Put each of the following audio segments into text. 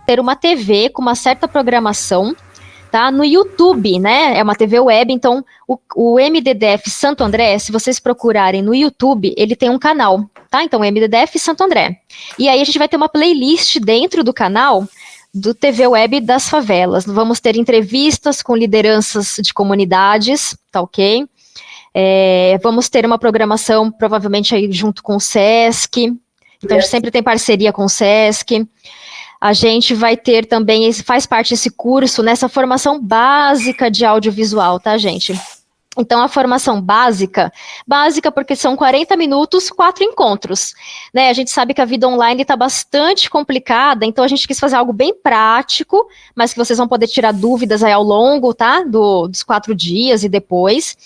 ter uma TV com uma certa programação, tá? No YouTube, né? É uma TV web, então o MDDF Santo André, se vocês procurarem no YouTube, ele tem um canal, tá? Então, MDDF Santo André. E aí a gente vai ter uma playlist dentro do canal do TV Web das Favelas. Vamos ter entrevistas com lideranças de comunidades, tá ok? Vamos ter uma programação, provavelmente aí junto com o SESC. Então, a gente sempre tem parceria com o SESC. A gente vai ter também, faz parte desse curso, nessa formação básica de audiovisual, tá, gente? Então, a formação básica porque são 40 minutos, 4 encontros, né? A gente sabe que a vida online está bastante complicada, então a gente quis fazer algo bem prático, mas que vocês vão poder tirar dúvidas aí ao longo, tá? Dos 4 dias e depois.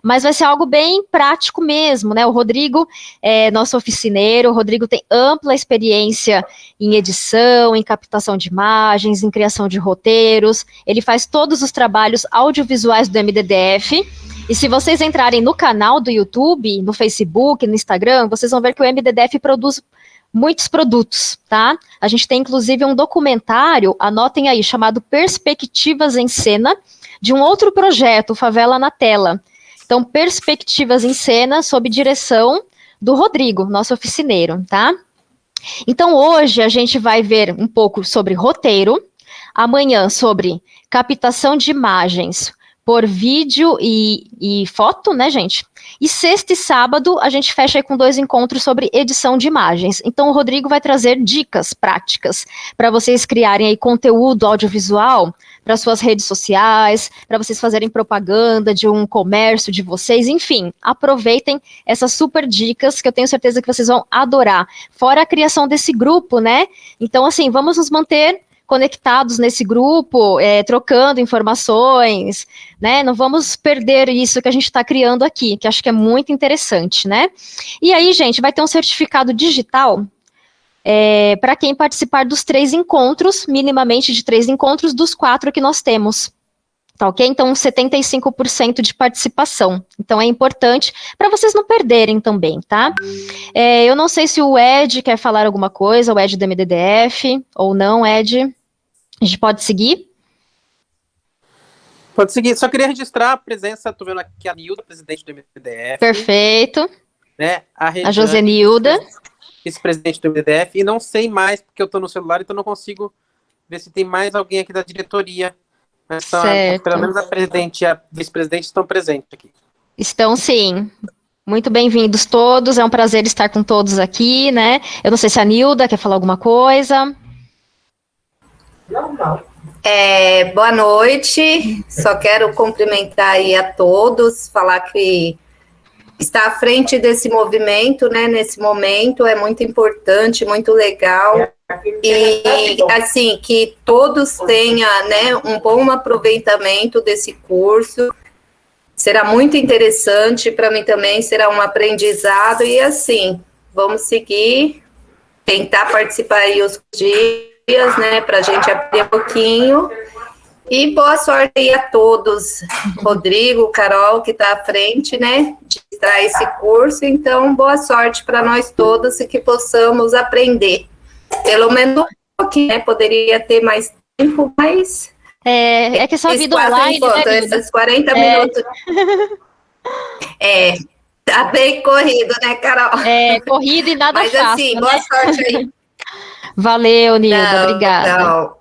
Mas vai ser algo bem prático mesmo, né? O Rodrigo é nosso oficineiro, o Rodrigo tem ampla experiência em edição, em captação de imagens, em criação de roteiros, ele faz todos os trabalhos audiovisuais do MDDF. E se vocês entrarem no canal do YouTube, no Facebook, no Instagram, vocês vão ver que o MDDF produz muitos produtos, tá? A gente tem, inclusive, um documentário, anotem aí, chamado Perspectivas em Cena, de um outro projeto, Favela na Tela. Então, Perspectivas em Cena, sob direção do Rodrigo, nosso oficineiro, tá? Então, hoje a gente vai ver um pouco sobre roteiro, amanhã sobre captação de imagens por vídeo e foto, né, gente? E sexta e sábado a gente fecha aí com 2 encontros sobre edição de imagens. Então o Rodrigo vai trazer dicas práticas para vocês criarem aí conteúdo audiovisual para suas redes sociais, para vocês fazerem propaganda de um comércio de vocês, enfim, aproveitem essas super dicas que eu tenho certeza que vocês vão adorar. Fora a criação desse grupo, né? Então, assim, vamos nos manter conectados nesse grupo, trocando informações, né? Não vamos perder isso que a gente está criando aqui, que acho que é muito interessante, né? E aí, gente, vai ter um certificado digital para quem participar dos 3 encontros, minimamente de 3 encontros, dos 4 que nós temos. Tá ok? Então, 75% de participação. Então, é importante para vocês não perderem também, tá? Eu não sei se o Ed quer falar alguma coisa, o Ed do MDDF, ou não, Ed. A gente pode seguir? Pode seguir. Só queria registrar a presença, tô vendo aqui a Nilda, presidente do MDDF. Perfeito. Né? A Josenilda. Vice-presidente do MDDF. E não sei mais, porque eu tô no celular, então não consigo ver se tem mais alguém aqui da diretoria. Mas pelo menos a presidente e a vice-presidente estão presentes aqui. Estão sim. Muito bem-vindos todos. É um prazer estar com todos aqui, né? Eu não sei se a Nilda quer falar alguma coisa. Boa noite, só quero cumprimentar aí a todos, falar que estar à frente desse movimento, né, nesse momento é muito importante, muito legal, e assim, que todos tenham, né, um bom aproveitamento desse curso, será muito interessante, para mim também será um aprendizado, e assim, vamos seguir, tentar participar aí os dias, né, para a gente aprender um pouquinho. E boa sorte aí a todos, Rodrigo, Carol, que está à frente, né, de dar esse curso. Então, boa sorte para nós todos e que possamos aprender. Pelo menos um pouquinho, né, poderia ter mais tempo, mas... É que essa vida online, né, esses 40 minutos... Tá bem corrido, né, Carol? Corrido e nada mas, fácil, mas assim, né? boa sorte aí. Valeu, Nilda, obrigada. Não.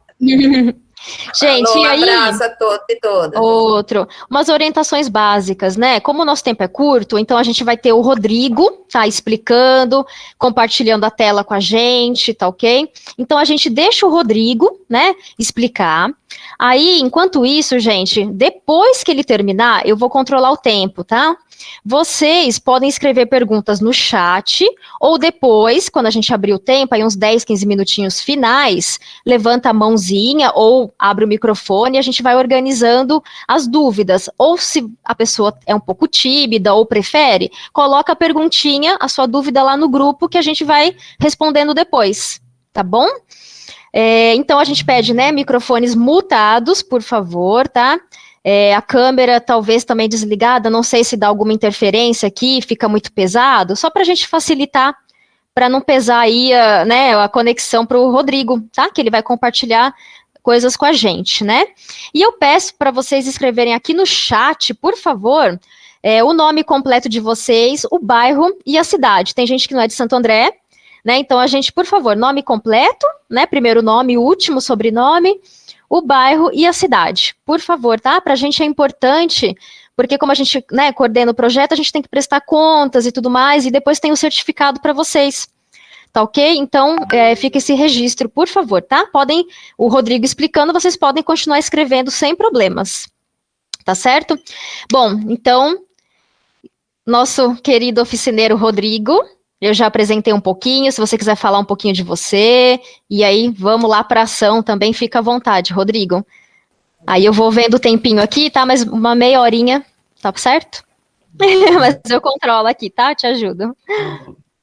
Gente, Alô, e aí? Abraço a todos e todas. Umas orientações básicas, né? Como o nosso tempo é curto, então a gente vai ter o Rodrigo, tá, explicando, compartilhando a tela com a gente, tá ok? Então a gente deixa o Rodrigo, né, explicar. Aí, enquanto isso, gente, depois que ele terminar, eu vou controlar o tempo, tá? Vocês podem escrever perguntas no chat, ou depois, quando a gente abrir o tempo, aí uns 10, 15 minutinhos finais, levanta a mãozinha ou abre o microfone e a gente vai organizando as dúvidas. Ou se a pessoa é um pouco tímida ou prefere, coloca a perguntinha, a sua dúvida lá no grupo que a gente vai respondendo depois, tá bom? Então a gente pede, né, microfones mutados, por favor, tá? A câmera talvez também desligada, não sei se dá alguma interferência aqui, fica muito pesado, só para a gente facilitar para não pesar aí a conexão para o Rodrigo, tá? Que ele vai compartilhar coisas com a gente, né? E eu peço para vocês escreverem aqui no chat, por favor, o nome completo de vocês, o bairro e a cidade. Tem gente que não é de Santo André, né? Então, a gente, por favor, nome completo, né? Primeiro nome, último sobrenome, o bairro e a cidade. Por favor, tá? Para a gente é importante, porque como a gente, né, coordena o projeto, a gente tem que prestar contas e tudo mais, e depois tem o certificado para vocês. Tá ok? Então, fica esse registro, por favor, tá? Podem, o Rodrigo explicando, vocês podem continuar escrevendo sem problemas. Tá certo? Bom, então, nosso querido oficineiro Rodrigo, eu já apresentei um pouquinho, se você quiser falar um pouquinho de você, e aí vamos lá para ação também, fica à vontade, Rodrigo. Aí eu vou vendo o tempinho aqui, tá? Mas uma meia horinha, tá certo? Mas eu controlo aqui, tá? Te ajudo.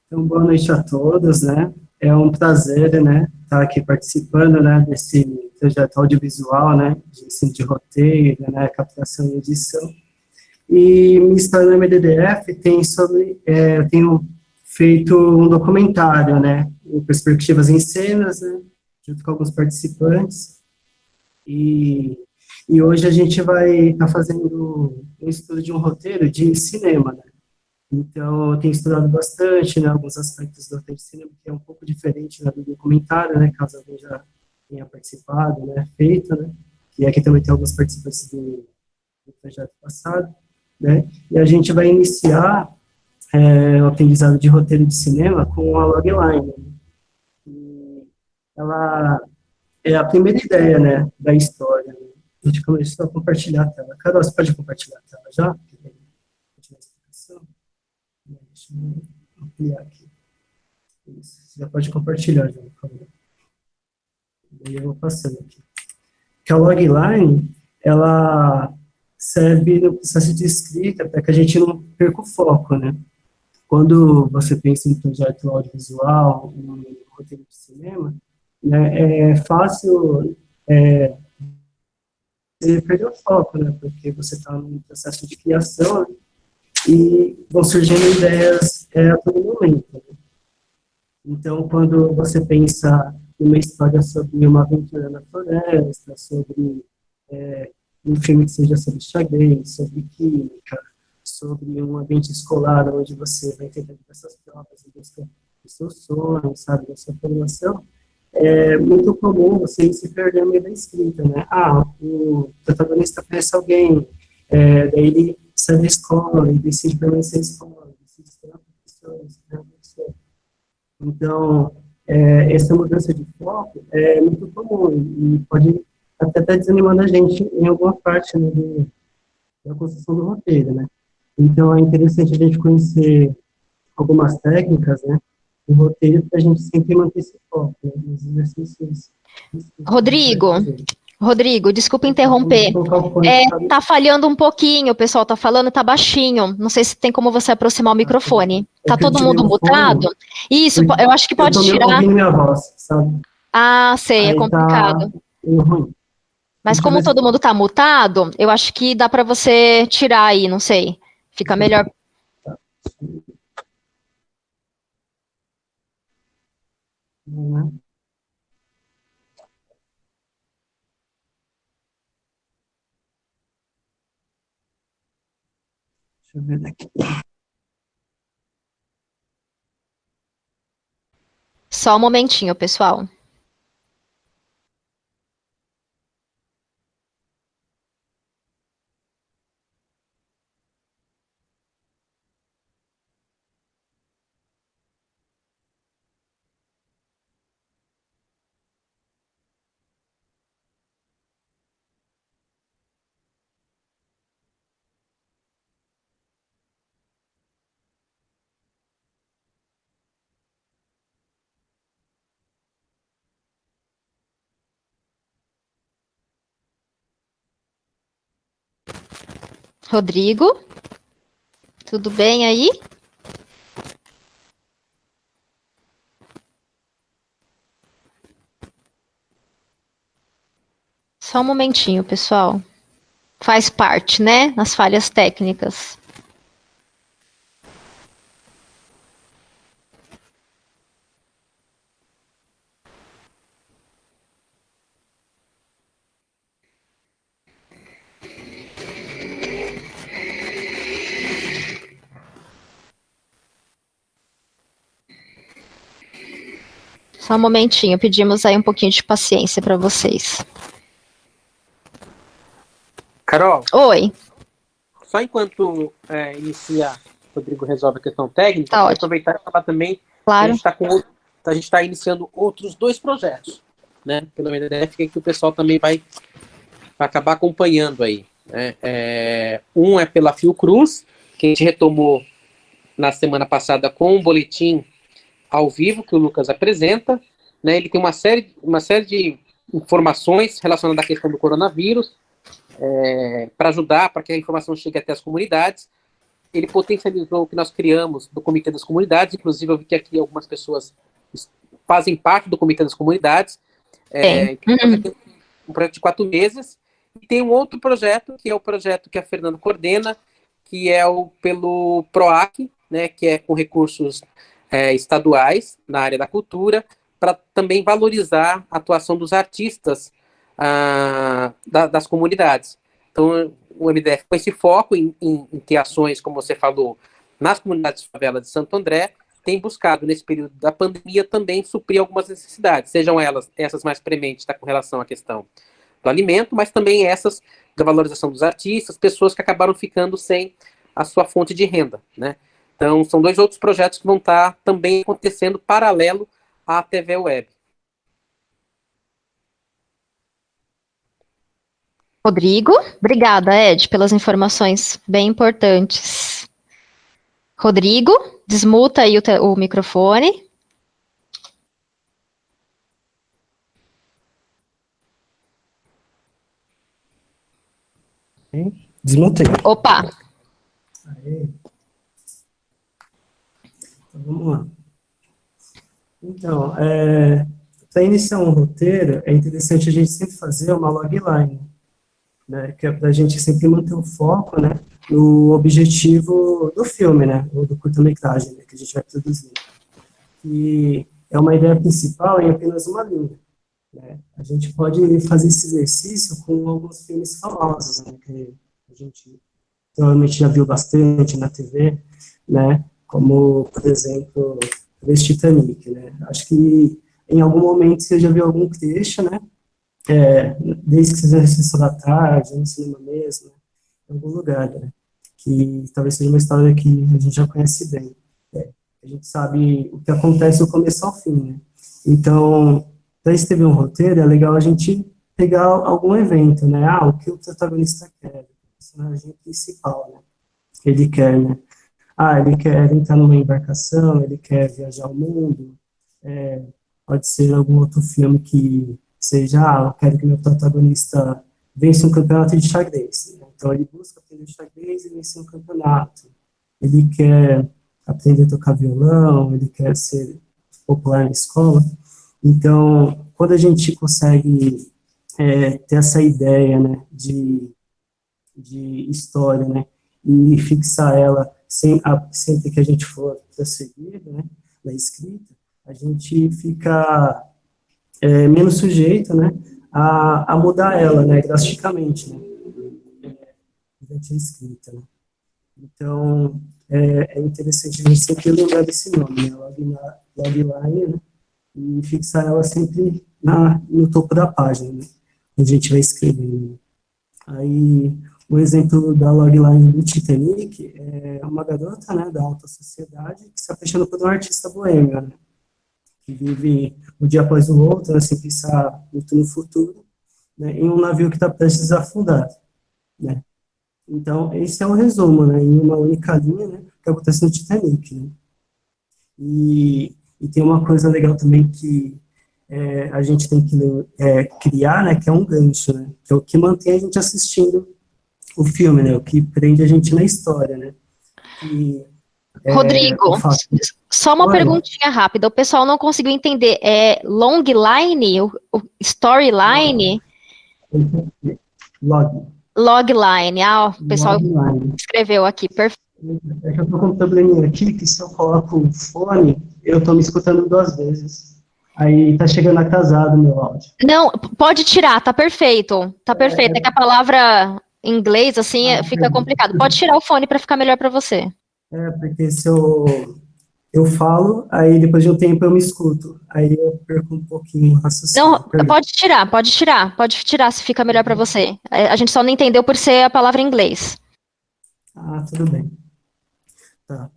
Então, boa noite a todos, né? É um prazer, né, estar aqui participando, né, desse projeto audiovisual, né, de ensino de roteiro, né, captação e edição. E minha história no MDDF eu tenho feito um documentário, né, com perspectivas em cenas, né, junto com alguns participantes. E hoje a gente vai estar fazendo um estudo de um roteiro de cinema, né. Então, eu tenho estudado bastante, né, alguns aspectos do roteiro de cinema, que é um pouco diferente, né, do documentário, né, caso alguém já tenha participado, né, feito, né, e aqui também tem alguns participantes do projeto passado, né, e a gente vai iniciar o aprendizado de roteiro de cinema com a logline, né, e ela é a primeira ideia, né, da história, né. A gente começou a compartilhar a tela. Carol, você pode compartilhar a tela já? Deixa eu ampliar aqui. Isso, você já pode compartilhar, já, por favor. Daí eu vou passando aqui. Que a logline, ela serve no processo de escrita para que a gente não perca o foco, né? Quando você pensa em projeto audiovisual, em roteiro de cinema, né, é fácil você perder o foco, né? Porque você está num processo de criação, né? E vão surgindo ideias a todo momento. Né? Então, quando você pensa numa história sobre uma aventura na floresta, sobre um filme que seja sobre xadrez, sobre química, sobre um ambiente escolar onde você vai tentar essas provas em busca dos seus sonhos, sabe, da sua formação, é muito comum você se perder no meio da escrita, né? O protagonista conhece alguém, daí ele sai da escola e decide permanecer na escola, decide estudar professores, então, essa mudança de foco é muito comum e pode até estar desanimando a gente em alguma parte, né, da construção do roteiro, né? Então, é interessante a gente conhecer algumas técnicas, né, do roteiro para a gente sempre manter esse foco, né, nos exercícios. Rodrigo, desculpa interromper. Tá falhando um pouquinho, o pessoal tá falando, tá baixinho. Não sei se tem como você aproximar o microfone. Tá todo mundo mutado? Isso, eu acho que pode tirar. Eu tô ouvindo minha voz, sabe? Sei, é complicado. Tá ruim. Mas como todo mundo tá mutado, eu acho que dá para você tirar aí, não sei. Fica melhor. Deixa eu ver daqui. Só um momentinho, pessoal. Rodrigo, tudo bem aí? Só um momentinho, pessoal. Faz parte, né? Nas falhas técnicas. Só um momentinho, pedimos aí um pouquinho de paciência para vocês. Carol. Oi. Só enquanto inicia, o Rodrigo resolve a questão técnica, Tá, vou aproveitar e falar também claro. que a gente está iniciando outros 2 projetos, né? Pelo MDF, que o pessoal também vai acabar acompanhando aí. Né? Um é pela Fiocruz, que a gente retomou na semana passada com um boletim ao vivo que o Lucas apresenta. Né? Ele tem uma série de informações relacionadas à questão do coronavírus, para ajudar, para que a informação chegue até as comunidades. Ele potencializou o que nós criamos do Comitê das Comunidades, inclusive eu vi que aqui algumas pessoas fazem parte do Comitê das Comunidades. Um projeto de 4 meses. E tem um outro projeto, que é o projeto que a Fernanda coordena, que é pelo PROAC, né, que é com recursos estaduais na área da cultura, para também valorizar a atuação dos artistas das comunidades. Então, o MDF, com esse foco em ter ações, como você falou, nas comunidades de favela de Santo André, tem buscado, nesse período da pandemia, também suprir algumas necessidades, sejam essas mais prementes, com relação à questão do alimento, mas também essas da valorização dos artistas, pessoas que acabaram ficando sem a sua fonte de renda, né? Então, são 2 outros projetos que vão estar também acontecendo paralelo à TV Web. Rodrigo, obrigada, Ed, pelas informações bem importantes. Rodrigo, desmuta aí o microfone. Desmontei. Opa! Aê. Então, vamos lá. Então, para iniciar um roteiro, é interessante a gente sempre fazer uma logline, né, que é para a gente sempre manter o foco, né, no objetivo do filme, né, ou do curta-metragem, né, que a gente vai produzir. E é uma ideia principal em apenas uma linha. Né. A gente pode fazer esse exercício com alguns filmes famosos, né, que a gente provavelmente já viu bastante na TV, né, como, por exemplo, esse Titanic, né. Acho que em algum momento você já viu algum trecho, né, desde que seja na sessão da tarde, no cinema mesmo, né, em algum lugar, né, que talvez seja uma história que a gente já conhece bem. A gente sabe o que acontece do começo ao fim, né. Então, para escrever um roteiro, é legal a gente pegar algum evento, né, o que o protagonista quer, o personagem principal, né, ele quer, né. Ele quer entrar numa embarcação, ele quer viajar ao mundo, pode ser algum outro filme que seja, eu quero que meu protagonista vença um campeonato de xadrez. Então, ele busca aprender xadrez e vencer um campeonato. Ele quer aprender a tocar violão, ele quer ser popular na escola. Então, quando a gente consegue ter essa ideia, né, de história, né, e fixar ela sempre que a gente for prosseguir, né, na escrita, a gente fica menos sujeito, né, a mudar ela, né, drasticamente, né, durante a escrita, né. Então, é interessante a gente sempre lembrar desse nome, né, logline, né, e fixar ela sempre no topo da página, né, onde a gente vai escrevendo. Aí, o exemplo da logline do Titanic é uma garota, né, da alta sociedade que se apaixona por um artista boêmio, né, que vive um dia após o outro, né, sem pensar muito no futuro, né, em um navio que está prestes a afundar, né. Então, esse é um resumo, né, em uma única linha, né, que acontece no Titanic, né. E tem uma coisa legal também que a gente tem que criar, né, que é um gancho, né, que é o que mantém a gente assistindo o filme, né, o que prende a gente na história, né. Rodrigo, só uma perguntinha rápida, o pessoal não conseguiu entender, long line, o storyline? Logline, o pessoal escreveu aqui, perfeito. É que eu tô com um probleminha aqui, que se eu coloco o fone, eu tô me escutando 2 vezes. Aí tá chegando atrasado o meu áudio. Não, pode tirar, tá perfeito. Tá perfeito. É que a palavra em inglês, assim, fica complicado. Pode tirar o fone para ficar melhor para você. Porque se eu eu falo, aí depois de um tempo eu me escuto, aí eu perco um pouquinho o raciocínio. Não, pode tirar se fica melhor para você. A gente só não entendeu por ser a palavra em inglês. Ah, tudo bem. Tá.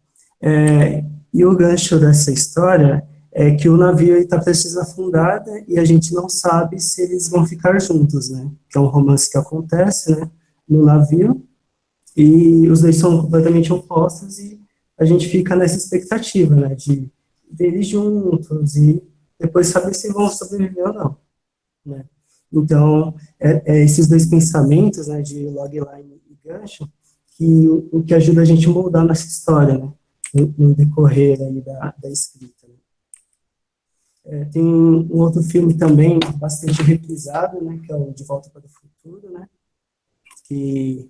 E o gancho dessa história é que o navio está prestes a afundar, né, e a gente não sabe se eles vão ficar juntos, né? Que é um romance que acontece, né, no navio, e os dois são completamente opostos, e a gente fica nessa expectativa, né, de ver eles juntos e depois saber se vão sobreviver ou não, né? Então, esses dois pensamentos, né, de logline e gancho, que o que ajuda a gente a moldar nossa história, né, no decorrer aí da escrita. Né. Tem um outro filme também bastante reprisado, né, que é o De Volta para o Futuro, né, que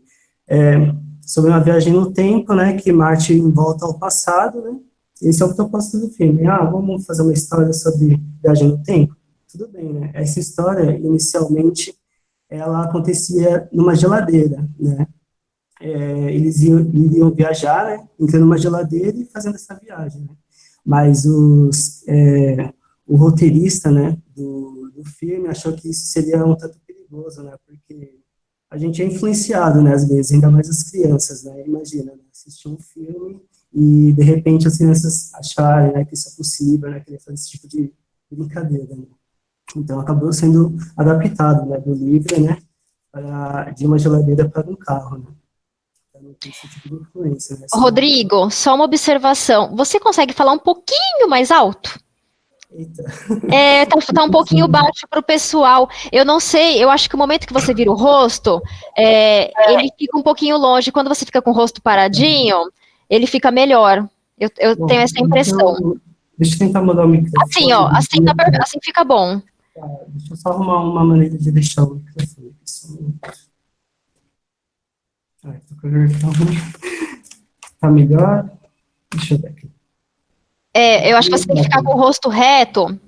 é sobre uma viagem no tempo, né, que Marty volta ao passado, né. Esse é o propósito do filme. Vamos fazer uma história sobre viagem no tempo? Tudo bem, né. Essa história, inicialmente, ela acontecia numa geladeira, né. Eles iriam viajar, né, entrando numa geladeira e fazendo essa viagem, né. Mas o roteirista, né, do filme achou que isso seria um tanto perigoso, né, porque a gente é influenciado, né, às vezes, ainda mais as crianças, né, imagina, né, assistir um filme e, de repente, as crianças acharem, né, que isso é possível, né, querer fazer esse tipo de brincadeira, né. Então, acabou sendo adaptado, né, do livro, né, de uma geladeira para um carro, né. Então, tem esse tipo de influência, né. Rodrigo, só uma observação. Você consegue falar um pouquinho mais alto? Eita. Tá um pouquinho baixo para o pessoal. Eu não sei, eu acho que o momento que você vira o rosto, ele fica um pouquinho longe. Quando você fica com o rosto paradinho, ele fica melhor. Eu tenho essa impressão. Deixa eu tentar mudar o microfone. Assim, ó, assim fica bom. Deixa eu só arrumar uma maneira de deixar o microfone aqui. Só um minuto. Tô com o microfone. Tá melhor? Deixa eu ver aqui. Eu acho que você tem que ficar com o rosto reto,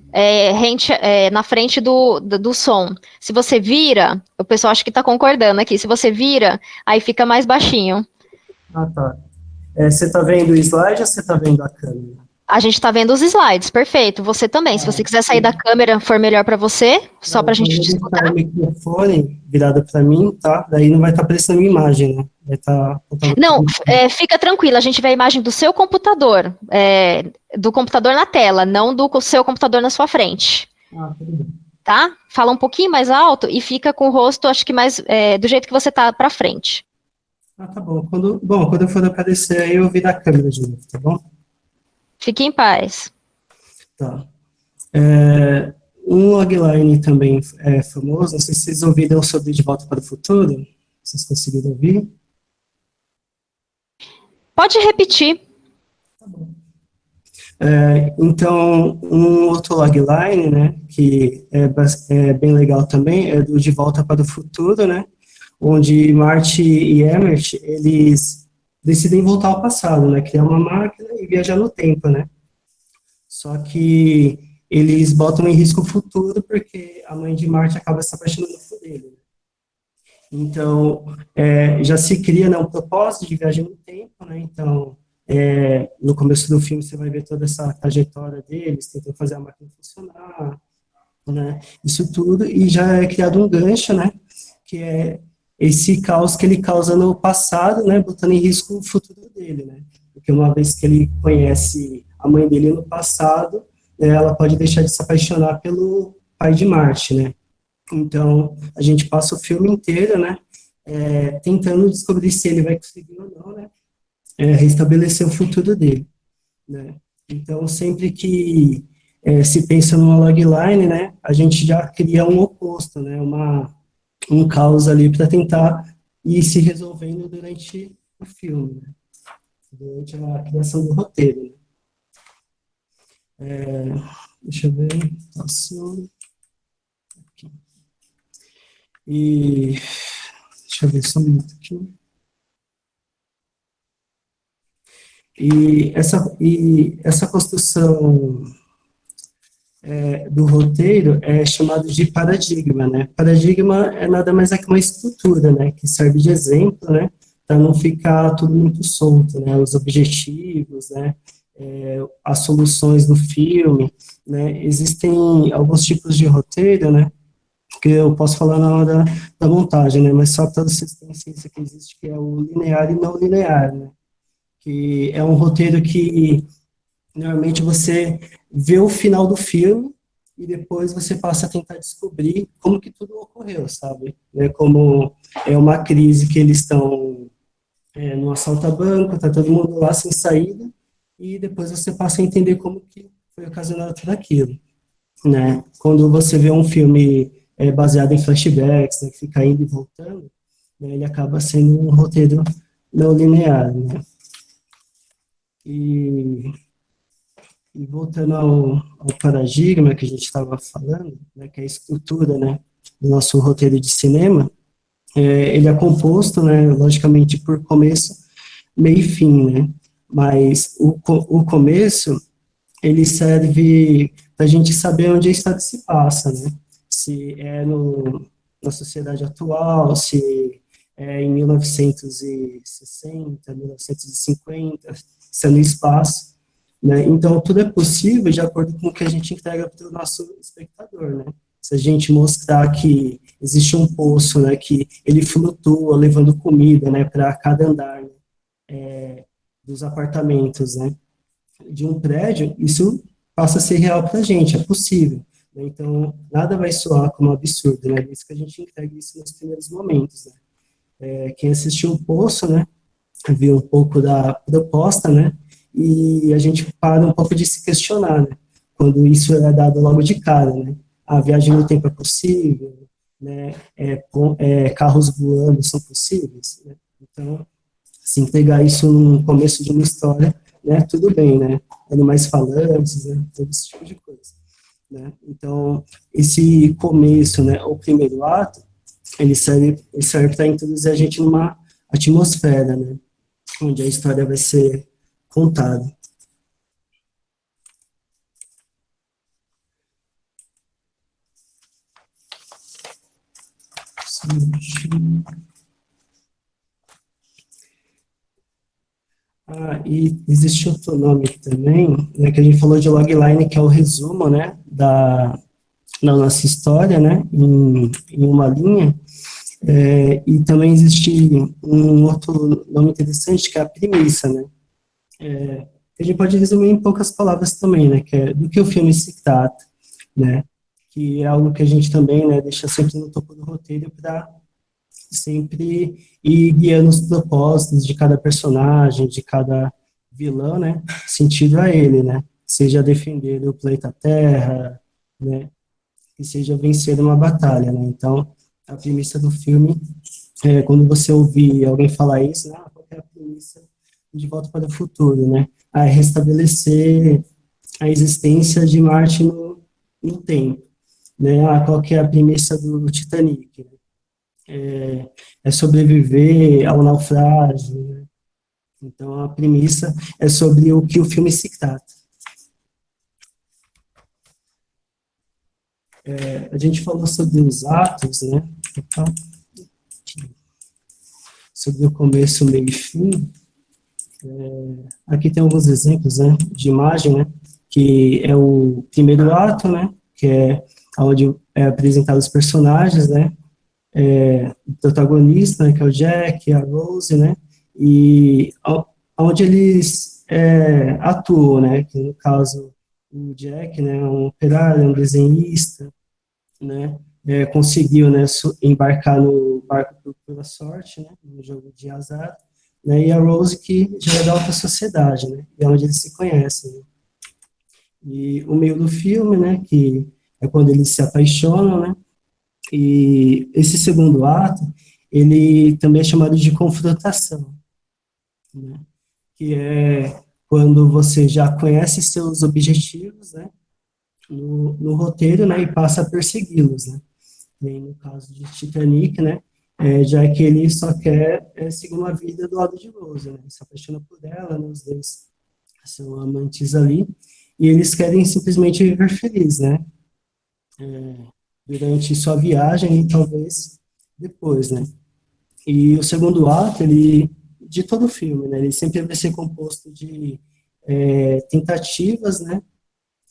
na frente do som. Se você vira, o pessoal acha que tá concordando aqui. Se você vira, aí fica mais baixinho. Tá. Você tá vendo o slide ou você tá vendo a câmera? A gente tá vendo os slides, perfeito. Você também. Se você quiser sair da câmera, for melhor para você, só pra gente escutar. O microfone virado para mim, tá? Daí não vai estar aparecendo a minha imagem, né? Vai estar... Não, fica tranquilo, a gente vê a imagem do seu computador, do computador na tela, não do seu computador na sua frente. Tudo bem. Tá? Fala um pouquinho mais alto e fica com o rosto, acho que mais do jeito que você tá para frente. Tá bom. Quando eu for aparecer aí, eu viro a câmera de novo, tá bom? Fique em paz. Tá. Um logline também é famoso, não sei se vocês ouviram sobre De Volta para o Futuro, vocês conseguiram ouvir? Pode repetir. Tá bom. Então, um outro logline, né, que é bem legal também, é do De Volta para o Futuro, né, onde Marty e Emmett, eles decidem voltar ao passado, né, criar uma máquina e viajar no tempo, né. Só que eles botam em risco o futuro porque a mãe de Marty acaba se apaixonando por ele. Então, já se cria, né, um propósito de viagem no tempo, né, então, no começo do filme você vai ver toda essa trajetória deles, tentando fazer a máquina funcionar, né, isso tudo, e já é criado um gancho, né, que é esse caos que ele causa no passado, né, botando em risco o futuro dele, né, porque uma vez que ele conhece a mãe dele no passado, ela pode deixar de se apaixonar pelo pai de Marty, né. Então, a gente passa o filme inteiro, né, tentando descobrir se ele vai conseguir ou não, né, restabelecer o futuro dele, né. Então, sempre que se pensa numa logline, né, a gente já cria um oposto, né, um caos ali para tentar ir se resolvendo durante o filme, né, durante a criação do roteiro, né. Deixa eu ver, e deixa eu ver só um minuto aqui. E essa construção do roteiro é chamado de paradigma, né? Paradigma é nada mais que uma estrutura, né? Que serve de exemplo, né? Para não ficar tudo muito solto, né? Os objetivos, né? as soluções do filme, né? Existem alguns tipos de roteiro, né? Que eu posso falar na hora da montagem, né? Mas só para vocês terem ciência que existe, que é o linear e não linear, né? Que é um roteiro que normalmente você vê o final do filme e depois você passa a tentar descobrir como que tudo ocorreu, sabe? Como é uma crise que eles estão num assalto a banco, tá todo mundo lá sem saída, e depois você passa a entender como que foi ocasionado tudo aquilo, né? Quando você vê um filme baseado em flashbacks, né, que fica indo e voltando, né, ele acaba sendo um roteiro não linear, né? E voltando ao paradigma que a gente estava falando, né, que é a estrutura, né, do nosso roteiro de cinema, ele é composto, né, logicamente, por começo, meio e fim, né? Mas o começo, ele serve para a gente saber onde a história se passa, né? Se é na sociedade atual, se é em 1960, 1950, se é no espaço, né? Então, tudo é possível de acordo com o que a gente entrega para o nosso espectador, né? Se a gente mostrar que existe um poço, né, que ele flutua, levando comida, né, para cada andar, né, dos apartamentos, né, de um prédio, isso passa a ser real para a gente, é possível. Né? Então, nada vai soar como absurdo, né? Por isso que a gente entrega isso nos primeiros momentos, né? Quem assistiu o Poço, né, viu um pouco da proposta, né, e a gente para um pouco de se questionar, né, quando isso é dado logo de cara, né, a viagem no tempo é possível, né, carros voando são possíveis, né, então, se entregar isso no começo de uma história, né, tudo bem, né, animais falantes, né, todo esse tipo de coisa, né, então, esse começo, né, o primeiro ato, ele serve para introduzir a gente numa atmosfera, né, onde a história vai ser contada. E existe outro nome também, né, que a gente falou de logline, que é o resumo, né, da nossa história, né, em uma linha. E também existe um outro nome interessante, que é a premissa, né, a gente pode resumir em poucas palavras também, né, que é do que o filme se trata, né, que é algo que a gente também, né, deixa sempre no topo do roteiro para sempre ir guiando os propósitos de cada personagem, de cada vilão, né, sentido a ele, né, seja defender o planeta Terra, né, que seja vencer uma batalha, né, então a premissa do filme, quando você ouvir alguém falar isso, né, qual é a premissa de Volta para o Futuro, né, a restabelecer a existência de Marte no tempo, né, qual que é a premissa do Titanic, né? Sobreviver ao naufrágio, né? Então a premissa é sobre o que o filme se trata. A gente falou sobre os atos, né, sobre o começo, meio e fim. Aqui tem alguns exemplos, né, de imagem, né, que é o primeiro ato, né, que é onde é apresentado os personagens, né, o protagonista, né, que é o Jack, a Rose, né, e onde eles atuam, né, que no caso o Jack, né, é um operário, um desenhista, né, conseguiu, né, embarcar no barco pela sorte, né, no jogo de azar, né, e a Rose, que já é da alta sociedade, né, e é onde eles se conhecem, né. E o meio do filme, né, que é quando eles se apaixonam, né, e esse segundo ato, ele também é chamado de confrontação, né, que é quando você já conhece seus objetivos, né, no roteiro, né, e passa a persegui-los, né. E no caso de Titanic, né, já que ele só quer seguir uma vida do lado de Rose, né, ele se apaixona por ela, né, os dois são amantes ali, e eles querem simplesmente viver feliz, né, durante sua viagem e talvez depois, né. E o segundo ato, ele, de todo o filme, né, ele sempre vai ser composto de tentativas, né,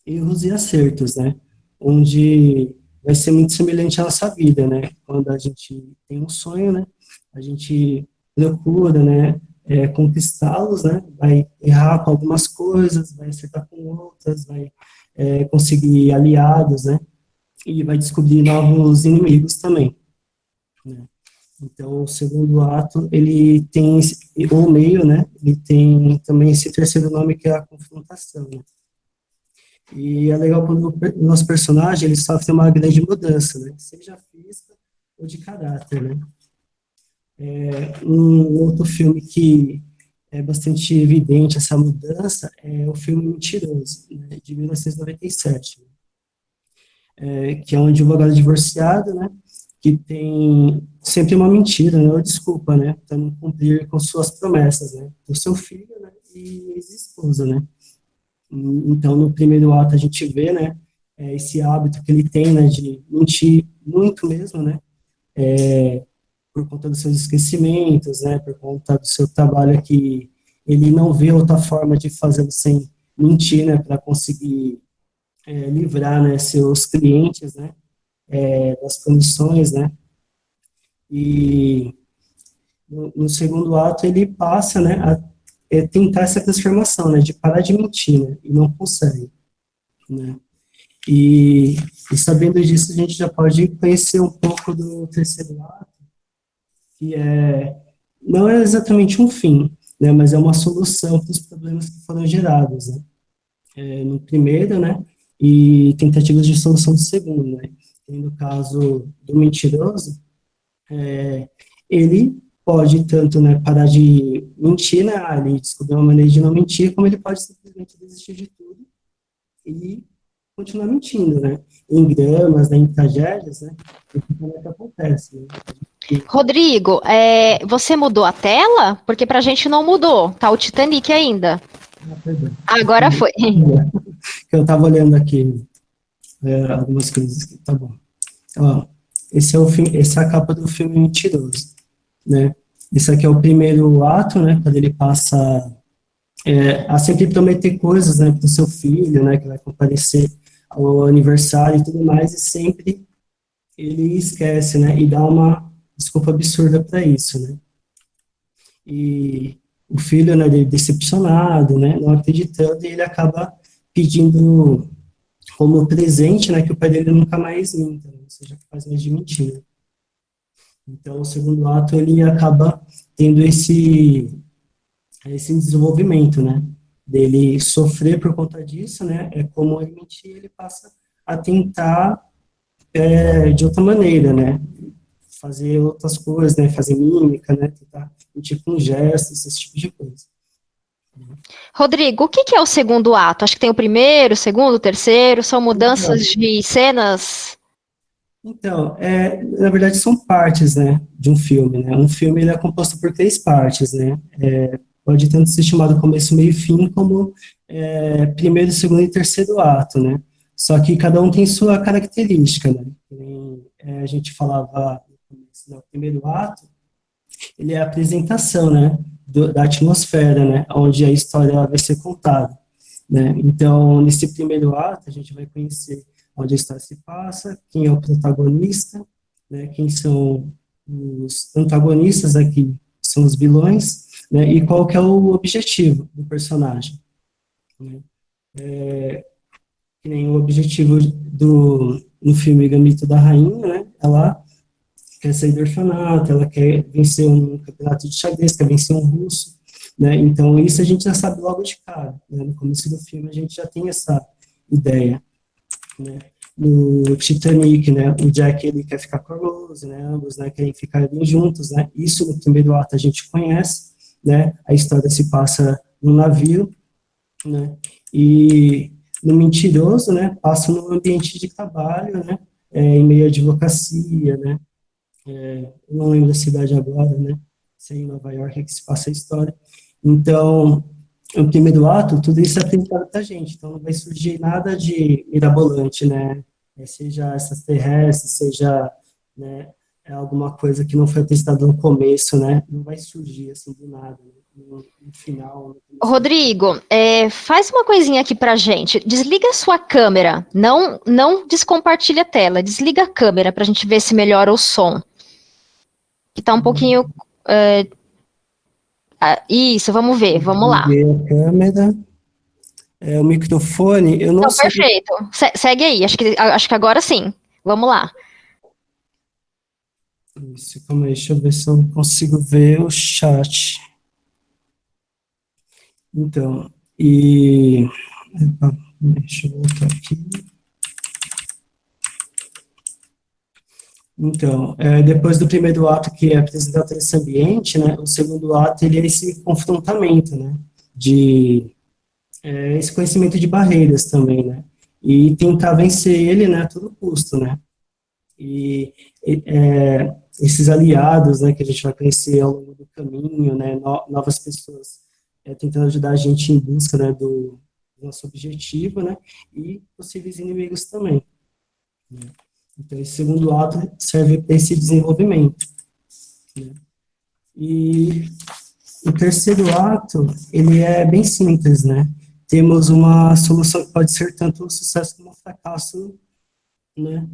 erros e acertos, né, onde vai ser muito semelhante à nossa vida, né, quando a gente tem um sonho, né, a gente procura, né, conquistá-los, né, vai errar com algumas coisas, vai acertar com outras, vai conseguir aliados, né, e vai descobrir novos inimigos também, né. Então, o segundo ato, ele tem, ou meio, né, ele tem também esse terceiro nome que é a confrontação, né. E é legal quando o nosso personagem, ele sofre uma grande mudança, né, seja física ou de caráter, né. Um outro filme que é bastante evidente essa mudança é o filme Mentiroso, né, de 1997, que é um advogado divorciado, né, que tem sempre uma mentira, né, ou desculpa, né, para não cumprir com suas promessas, né, do seu filho, né, e ex-esposa, né. Então, no primeiro ato a gente vê, né, esse hábito que ele tem, né, de mentir muito mesmo, né, por conta dos seus esquecimentos, né, por conta do seu trabalho que ele não vê outra forma de fazê-lo sem mentir, né, para conseguir livrar, né, seus clientes, né, das comissões, né, e no segundo ato ele passa, né, a tentar essa transformação, né, de parar de mentir, né, e não consegue, né, e sabendo disso a gente já pode conhecer um pouco do terceiro ato, que não é exatamente um fim, né, mas é uma solução para os problemas que foram gerados, né, no primeiro, né, e tentativas de solução do segundo, né, e no caso do mentiroso, ele pode tanto, né, parar de mentir, né, ele descobrir uma maneira de não mentir, como ele pode simplesmente desistir de tudo e continuar mentindo, né, em dramas, né, em tragédias, né, o que acontece, né. Rodrigo, você mudou a tela? Porque pra gente não mudou, tá o Titanic ainda. Perdão. Agora foi. Eu estava olhando aqui algumas coisas aqui, tá bom. Ó, essa é a capa do filme Mentiroso, né? Esse aqui é o primeiro ato, né? Quando ele passa a sempre prometer coisas, né, para o seu filho, né? Que vai comparecer ao aniversário e tudo mais, e sempre ele esquece, né? E dá uma desculpa absurda para isso, né? E o filho, né, decepcionado, né? Não acreditando, e ele acaba pedindo como presente, né, que o pai dele nunca mais minta, né, ou seja, faz mais de mentira. Então, o segundo ato, ele acaba tendo esse desenvolvimento, né, dele sofrer por conta disso, né, como ele mentir, ele passa a tentar de outra maneira, né, fazer outras coisas, né, fazer mímica, né, tentar mentir com gestos, esse tipo de coisa. Rodrigo, o que é o segundo ato? Acho que tem o primeiro, o segundo, o terceiro, são mudanças de cenas? Então, na verdade são partes, né, de um filme, né, um filme ele é composto por 3 partes, né, pode tanto ser chamado começo, meio e fim, como primeiro, segundo e terceiro ato, né, só que cada um tem sua característica, né, a gente falava no primeiro ato, ele é a apresentação, né, da atmosfera, né, onde a história vai ser contada, né, então nesse primeiro ato a gente vai conhecer onde a história se passa, quem é o protagonista, né, quem são os antagonistas aqui, são os vilões, né, e qual que é o objetivo do personagem. Né. Que nem o objetivo no filme Gambito da Rainha, né, ela quer sair do orfanato, ela quer vencer um campeonato de xadrez, quer vencer um russo, né, então isso a gente já sabe logo de cara, né, no começo do filme a gente já tem essa ideia, né. No Titanic, né, o Jack ele quer ficar com a Rose, né, ambos, né, querem ficar bem juntos, né, isso no primeiro ato a gente conhece, né, a história se passa no navio, né, e no Mentiroso, né, passa no ambiente de trabalho, né, em meio à advocacia, né, eu não lembro da cidade agora, né, se é em Nova York que se passa a história. Então, no primeiro ato, tudo isso é apresentado pra gente, então não vai surgir nada de mirabolante, né, seja extraterrestre, seja, né, alguma coisa que não foi apresentada no começo, né, não vai surgir assim do nada, né? no final. Rodrigo, faz uma coisinha aqui pra gente. Desliga a sua câmera. Não descompartilha a tela. Desliga a câmera pra gente ver se melhora o som. Que tá um pouquinho... isso, vamos ver. Vamos lá. Liguei a câmera. O microfone, eu não Então, sei... perfeito. Segue aí. Acho que agora sim. Vamos lá. Isso, calma aí, deixa eu ver se eu consigo ver o chat. Então, deixa eu voltar aqui. Então, depois do primeiro ato, que é apresentar todo esse ambiente, né, o segundo ato, ele é esse confrontamento, né, esse conhecimento de barreiras também, né, e tentar vencer ele, né, a todo custo, né, e esses aliados, né, que a gente vai conhecer ao longo do caminho, né, novas pessoas tentando ajudar a gente em busca, né, do nosso objetivo, né, e possíveis inimigos também, né. Então, esse segundo ato serve para esse desenvolvimento, né. E o terceiro ato, ele é bem simples, né, temos uma solução que pode ser tanto um sucesso como um fracasso, né,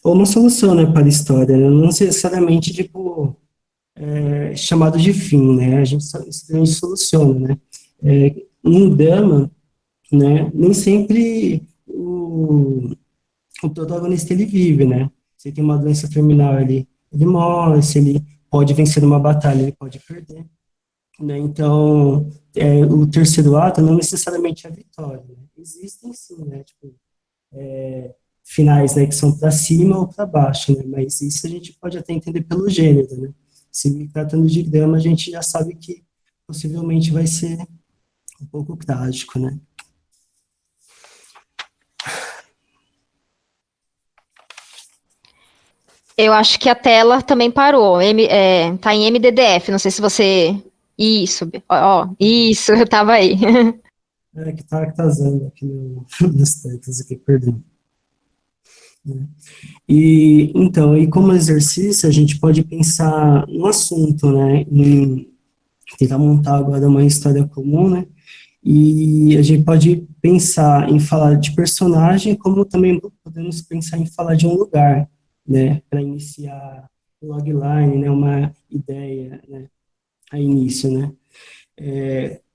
ou uma solução, né, para a história, né? Não necessariamente, tipo, chamado de fim, né, a gente soluciona, né, no drama, né, nem sempre o protagonista, ele vive, né, se ele tem uma doença terminal, ele morre, se ele pode vencer uma batalha, ele pode perder, né, então, o terceiro ato não necessariamente é a vitória, né? Existem sim, né, tipo, finais, né, que são para cima ou para baixo, né, mas isso a gente pode até entender pelo gênero, né, se tratando de drama, a gente já sabe que possivelmente vai ser um pouco trágico, né. Eu acho que a tela também parou. Tá em MDDF. Não sei se você... Isso. Isso. Eu tava aí. Que tá atrasando aqui nos textos aqui, perdão. Então, e como exercício, a gente pode pensar no assunto, né, em tentar montar agora uma história comum, né, e a gente pode pensar em falar de personagem, como também podemos pensar em falar de um lugar, né, para iniciar o logline, né, uma ideia, né, a início, né.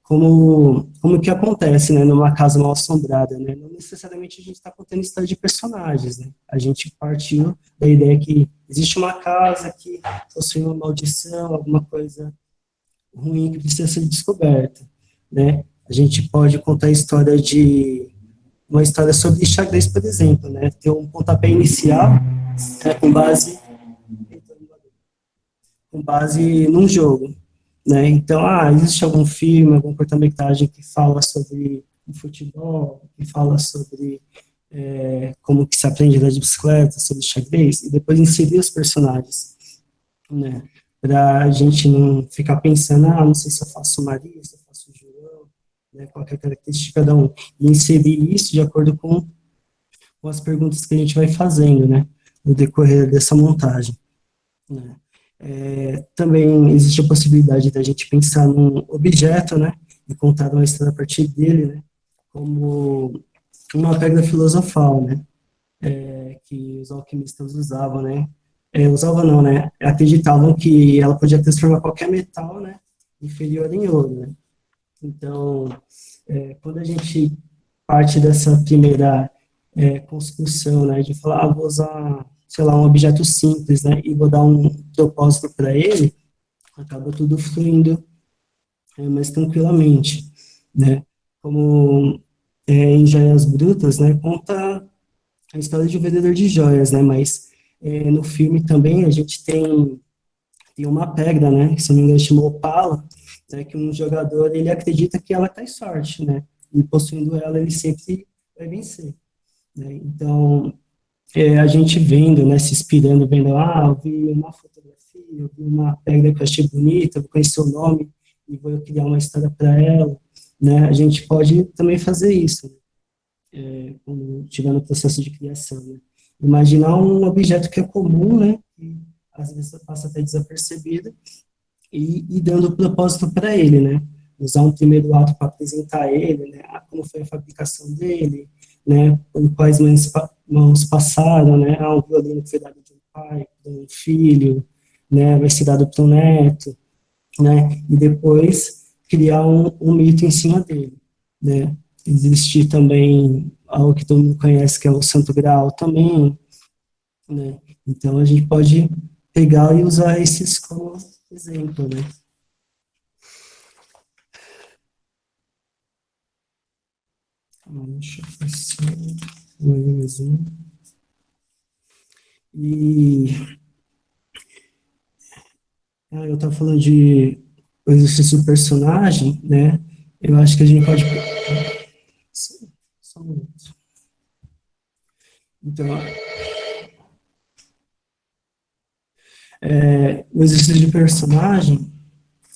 Como que acontece, né, numa casa mal assombrada, né? Não necessariamente a gente está contando história de personagens, né? A gente partiu da ideia que existe uma casa que possui uma maldição, alguma coisa ruim que precisa ser descoberta, né? A gente pode contar uma história sobre xadrez, por exemplo, né? Ter um pontapé inicial, né, com base num jogo, né? Então, existe algum filme, alguma curta-metragem que fala sobre o futebol, que fala sobre como que se aprende a andar de bicicleta, sobre xadrez, e depois inserir os personagens, né? Para a gente não ficar pensando, não sei se eu faço Maria, se eu faço João, né? Qual que é a característica de cada um, e inserir isso de acordo com as perguntas que a gente vai fazendo, né? No decorrer dessa montagem, né? Também existe a possibilidade da gente pensar num objeto, né, e contar uma história a partir dele, né, como uma pedra filosofal, né, que os alquimistas usavam, né, usavam não, né, acreditavam que ela podia transformar qualquer metal, né, inferior em ouro, né. Então, quando a gente parte dessa primeira construção, né, de falar, vou usar, sei lá, um objeto simples, né, e vou dar um propósito para ele, acaba tudo fluindo mais tranquilamente, né, como em Joias Brutas, né, conta a história de um vendedor de joias, né, mas no filme também a gente tem uma pedra, né, que se não me engano chama Opala, né, que um jogador, ele acredita que ela traz sorte, né, e possuindo ela ele sempre vai vencer, né. Então, a gente vendo, né, se inspirando, vendo, eu vi uma fotografia, eu vi uma pedra que eu achei bonita, eu vou conhecer o nome e vou criar uma história para ela, né, a gente pode também fazer isso, quando estiver no processo de criação, né. Imaginar um objeto que é comum, né, que às vezes passa até desapercebido, e dando o propósito para ele, né? Usar um primeiro ato para apresentar ele, né? Como foi a fabricação dele, né? Por quais mãos passaram, né? Um violino que foi dado de um pai, de um filho, né? Vai ser dado para um neto, né? E depois criar um mito em cima dele, né? Existe também algo que todo mundo conhece, que é o Santo Graal também, né? Então a gente pode pegar e usar esses como exemplo, né? Deixa eu passar mais um. E eu estava falando de o exercício do personagem, né? Eu acho que a gente pode. Só um minuto. Então, o exercício de personagem,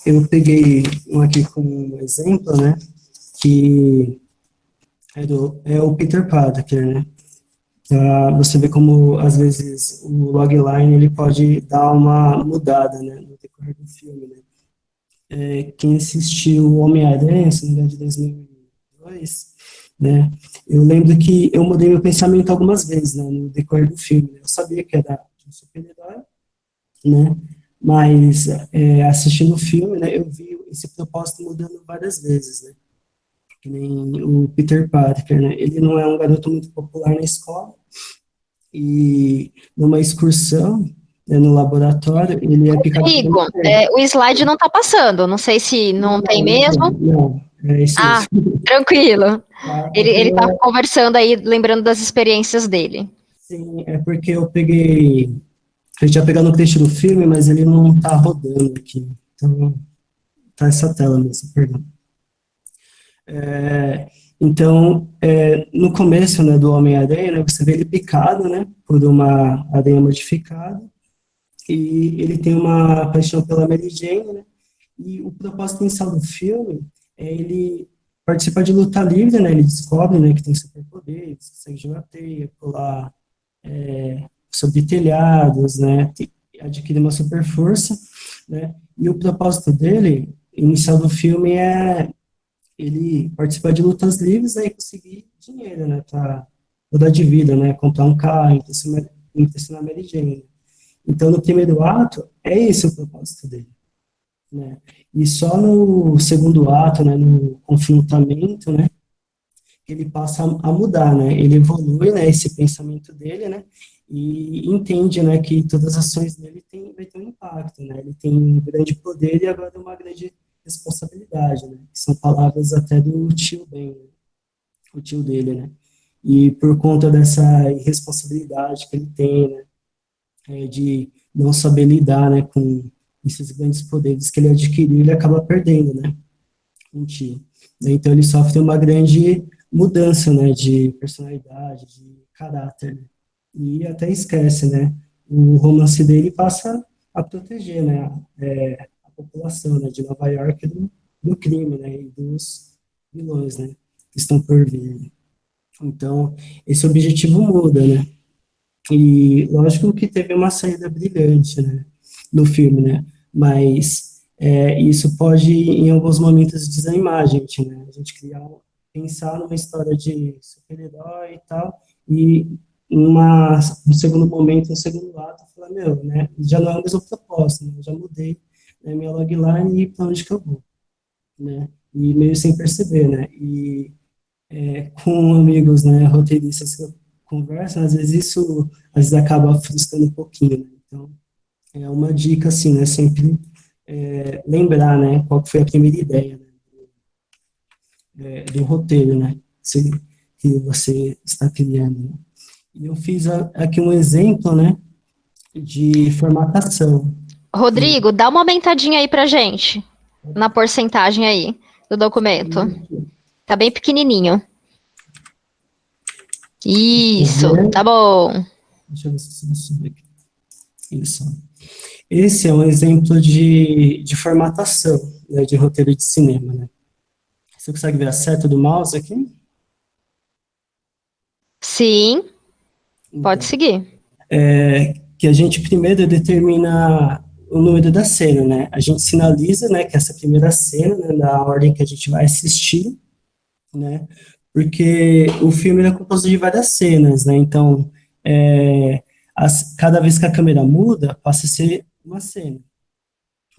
eu peguei um aqui como exemplo, né? Que é o Peter Parker, né? Você vê como, às vezes, o logline ele pode dar uma mudada, né, no decorrer do filme, né? Quem assistiu Homem-Aranha, se não me engano, de 2002, né, eu lembro que eu mudei meu pensamento algumas vezes, né, no decorrer do filme, né? Eu sabia que era de um super-herói, né, mas assistindo o filme, né, eu vi esse propósito mudando várias vezes, né? Que nem o Peter Parker, né? Ele não é um garoto muito popular na escola, e numa excursão, né, no laboratório, ele é picado por uma Rodrigo, aranha. o slide não está passando. Não sei se não tem mesmo. Não, é isso Ah, mesmo. tranquilo. Tá? Ele tá conversando aí, lembrando das experiências dele. Sim, é porque eu peguei, a gente ia pegar no trecho do filme, mas ele não tá rodando aqui, então tá essa tela mesmo, perdão. Então, no começo, né, do Homem-Aranha, né, você vê ele picado, né, por uma aranha modificada, e ele tem uma paixão pela Mary Jane, né, e o propósito inicial do filme é ele participar de luta livre, né, ele descobre, né, que tem superpoderes, consegue jogar teia, pular sobre telhados, né, adquire uma super força, né, e o propósito dele, inicial do filme, é ele participar de lutas livres, né, e conseguir dinheiro, né, para mudar de vida, né, comprar um carro, impressionar a Mary Jane. Então, no primeiro ato, é esse o propósito dele, né, e só no segundo ato, né, no confrontamento, né, ele passa a mudar, né, ele evolui, né, esse pensamento dele, né, e entende, né, que todas as ações dele vai ter um impacto, né, ele tem um grande poder e agora uma grande responsabilidade, né, que são palavras até do tio Ben, né, o tio dele, né, e por conta dessa irresponsabilidade que ele tem, né, de não saber lidar, né, com esses grandes poderes que ele adquiriu, ele acaba perdendo, né, um tio. Então ele sofre uma grande mudança, né, de personalidade, de caráter, né, e até esquece, né, o romance dele passa a proteger, né, a população, né, de Nova York do crime, né, e dos vilões, né, que estão por vir. Então, esse objetivo muda, né, e lógico que teve uma saída brilhante, né, no filme, né, mas isso pode, em alguns momentos, desanimar a gente, né, a gente pensar numa história de super-herói e tal, e um segundo momento, um segundo ato, falar, meu, né, já não é o mesmo propósito, né, eu já mudei, né, minha logline e para onde que eu vou, né, e meio sem perceber, né, e com amigos, né, roteiristas que eu converso, às vezes isso acaba frustrando um pouquinho, né? Então, é uma dica, assim, né, sempre lembrar, né, qual que foi a primeira ideia, né, do roteiro, né, que você está criando, né? E eu fiz aqui um exemplo, né, de formatação. Rodrigo, dá uma aumentadinha aí pra gente, na porcentagem aí do documento. Tá bem pequenininho. Isso, tá bom. Deixa eu ver se eu subir aqui. Isso. Esse é um exemplo de formatação, né, de roteiro de cinema, né? Você consegue ver a seta do mouse aqui? Sim, pode Então, seguir. que a gente primeiro determina o número da cena, né? A gente sinaliza, né, que essa primeira cena, né, na ordem que a gente vai assistir, né? Porque o filme é composto de várias cenas, né? Então, cada vez que a câmera muda, passa a ser uma cena,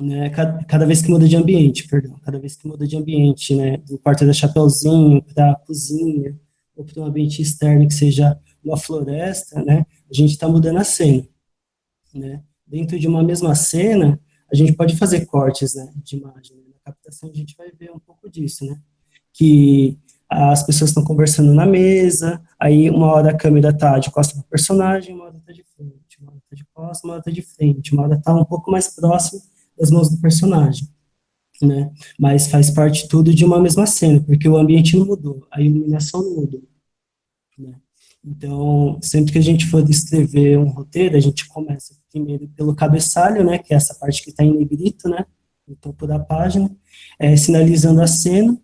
né? Cada vez que muda de ambiente, perdão, cada vez que muda de ambiente, né? Do quarto da Chapeuzinho para a cozinha, ou para um ambiente externo que seja uma floresta, né? A gente está mudando a cena, né? Dentro de uma mesma cena, a gente pode fazer cortes, né, de imagem. Na captação a gente vai ver um pouco disso, né? Que as pessoas estão conversando na mesa, aí uma hora a câmera está de costas para o personagem, uma hora está de frente, uma hora está de costas, uma hora está de frente, uma hora está um pouco mais próximo das mãos do personagem, né? Mas faz parte tudo de uma mesma cena, porque o ambiente não mudou, a iluminação não mudou, né? Então, sempre que a gente for descrever um roteiro, a gente começa primeiro pelo cabeçalho, né, que é essa parte que está em negrito, né, no topo da página, sinalizando a cena.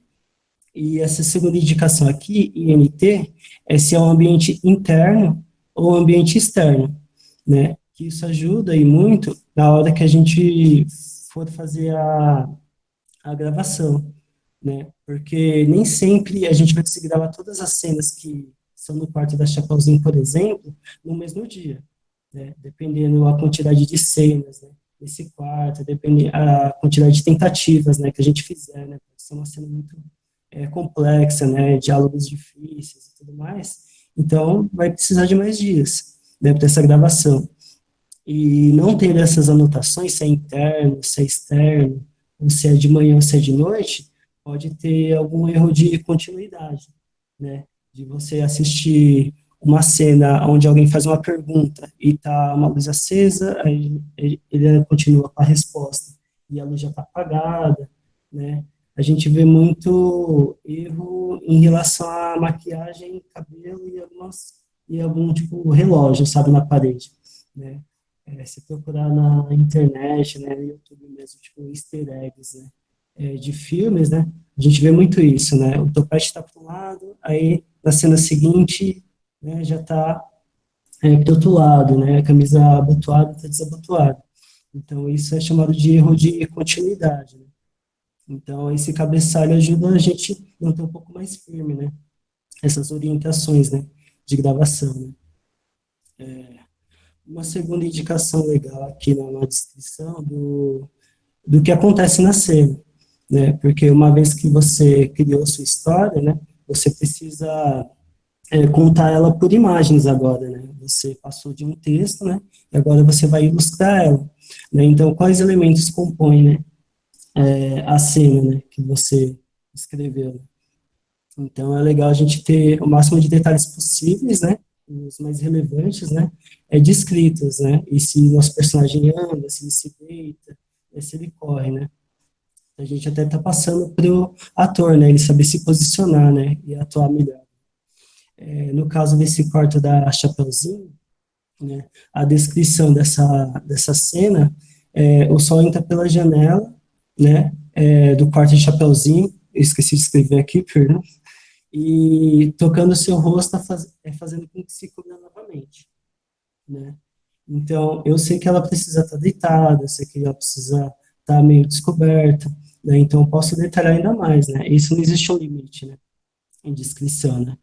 E essa segunda indicação aqui, INT, é se é um ambiente interno ou ambiente externo, né? Que isso ajuda e muito na hora que a gente for fazer a gravação, né? Porque nem sempre a gente vai conseguir gravar todas as cenas que são no quarto da Chapeuzinho, por exemplo, no mesmo dia, né? Dependendo a quantidade de cenas, né? Nesse quarto, dependendo a quantidade de tentativas, né, que a gente fizer, né? Pode ser uma cena muito complexa, né, diálogos difíceis e tudo mais, então vai precisar de mais dias, né, para essa gravação. E não ter essas anotações, se é interno, se é externo, ou se é de manhã ou se é de noite, pode ter algum erro de continuidade, né, de você assistir uma cena onde alguém faz uma pergunta e tá uma luz acesa, aí ele continua com a resposta, e a luz já está apagada, né, a gente vê muito erro em relação à maquiagem, cabelo e algum tipo relógio, sabe, na parede, né? Se procurar na internet, né, no YouTube mesmo, tipo easter eggs, né, de filmes, né, a gente vê muito isso, né? O topete está para um lado, aí na cena seguinte, né, já está para outro lado, né? A camisa abotoada está desabotoada. Então isso é chamado de erro de continuidade, né? Então, esse cabeçalho ajuda a gente a manter um pouco mais firme, né? Essas orientações, né? De gravação, né? Uma segunda indicação legal aqui na descrição do que acontece na cena, né? Porque uma vez que você criou sua história, né? Você precisa contar ela por imagens agora, né? Você passou de um texto, né? E agora você vai ilustrar ela, né? Então, quais elementos compõem, né? A cena, né, que você escreveu. Então, é legal a gente ter o máximo de detalhes possíveis, né, os mais relevantes, né, descritos, né, e se o nosso personagem anda, se ele se deita, se ele corre, né. A gente até está passando pro ator, né, ele saber se posicionar, né, e atuar melhor. No caso desse quarto da Chapeuzinho, né, a descrição dessa cena, o sol entra pela janela, né, do quarto de Chapeuzinho, eu esqueci de escrever aqui, perdão, e tocando o seu rosto, fazendo com que se cubra novamente, né. Então, eu sei que ela precisa estar deitada, eu sei que ela precisa estar meio descoberta, né, então eu posso detalhar ainda mais, né, isso não existe um limite, né, em descrição, né.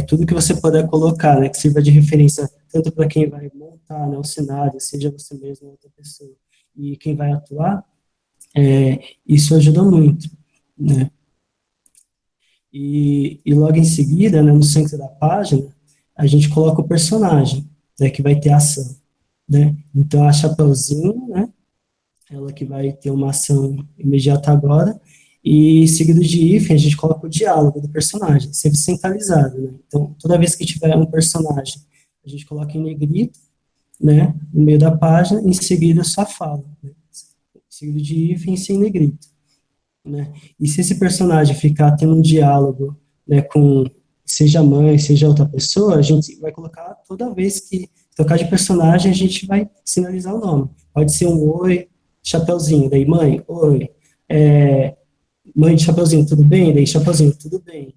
Tudo que você puder colocar, né, que sirva de referência tanto para quem vai montar, né, o cenário, seja você mesmo ou outra pessoa, e quem vai atuar, isso ajuda muito, né. E logo em seguida, né, no centro da página, a gente coloca o personagem, né, que vai ter ação, né. Então, a Chapeuzinho, né, ela que vai ter uma ação imediata agora, e seguido de hífen, a gente coloca o diálogo do personagem, sempre centralizado, né. Então, toda vez que tiver um personagem, a gente coloca em negrito, né, no meio da página, em seguida só fala, né, seguido de hífen sem negrito, né. E se esse personagem ficar tendo um diálogo, né, com seja mãe, seja outra pessoa, a gente vai colocar toda vez que trocar de personagem, a gente vai sinalizar o nome. Pode ser um oi, Chapeuzinho, daí mãe, oi, mãe de Chapeuzinho, tudo bem? Daí Chapeuzinho, tudo bem,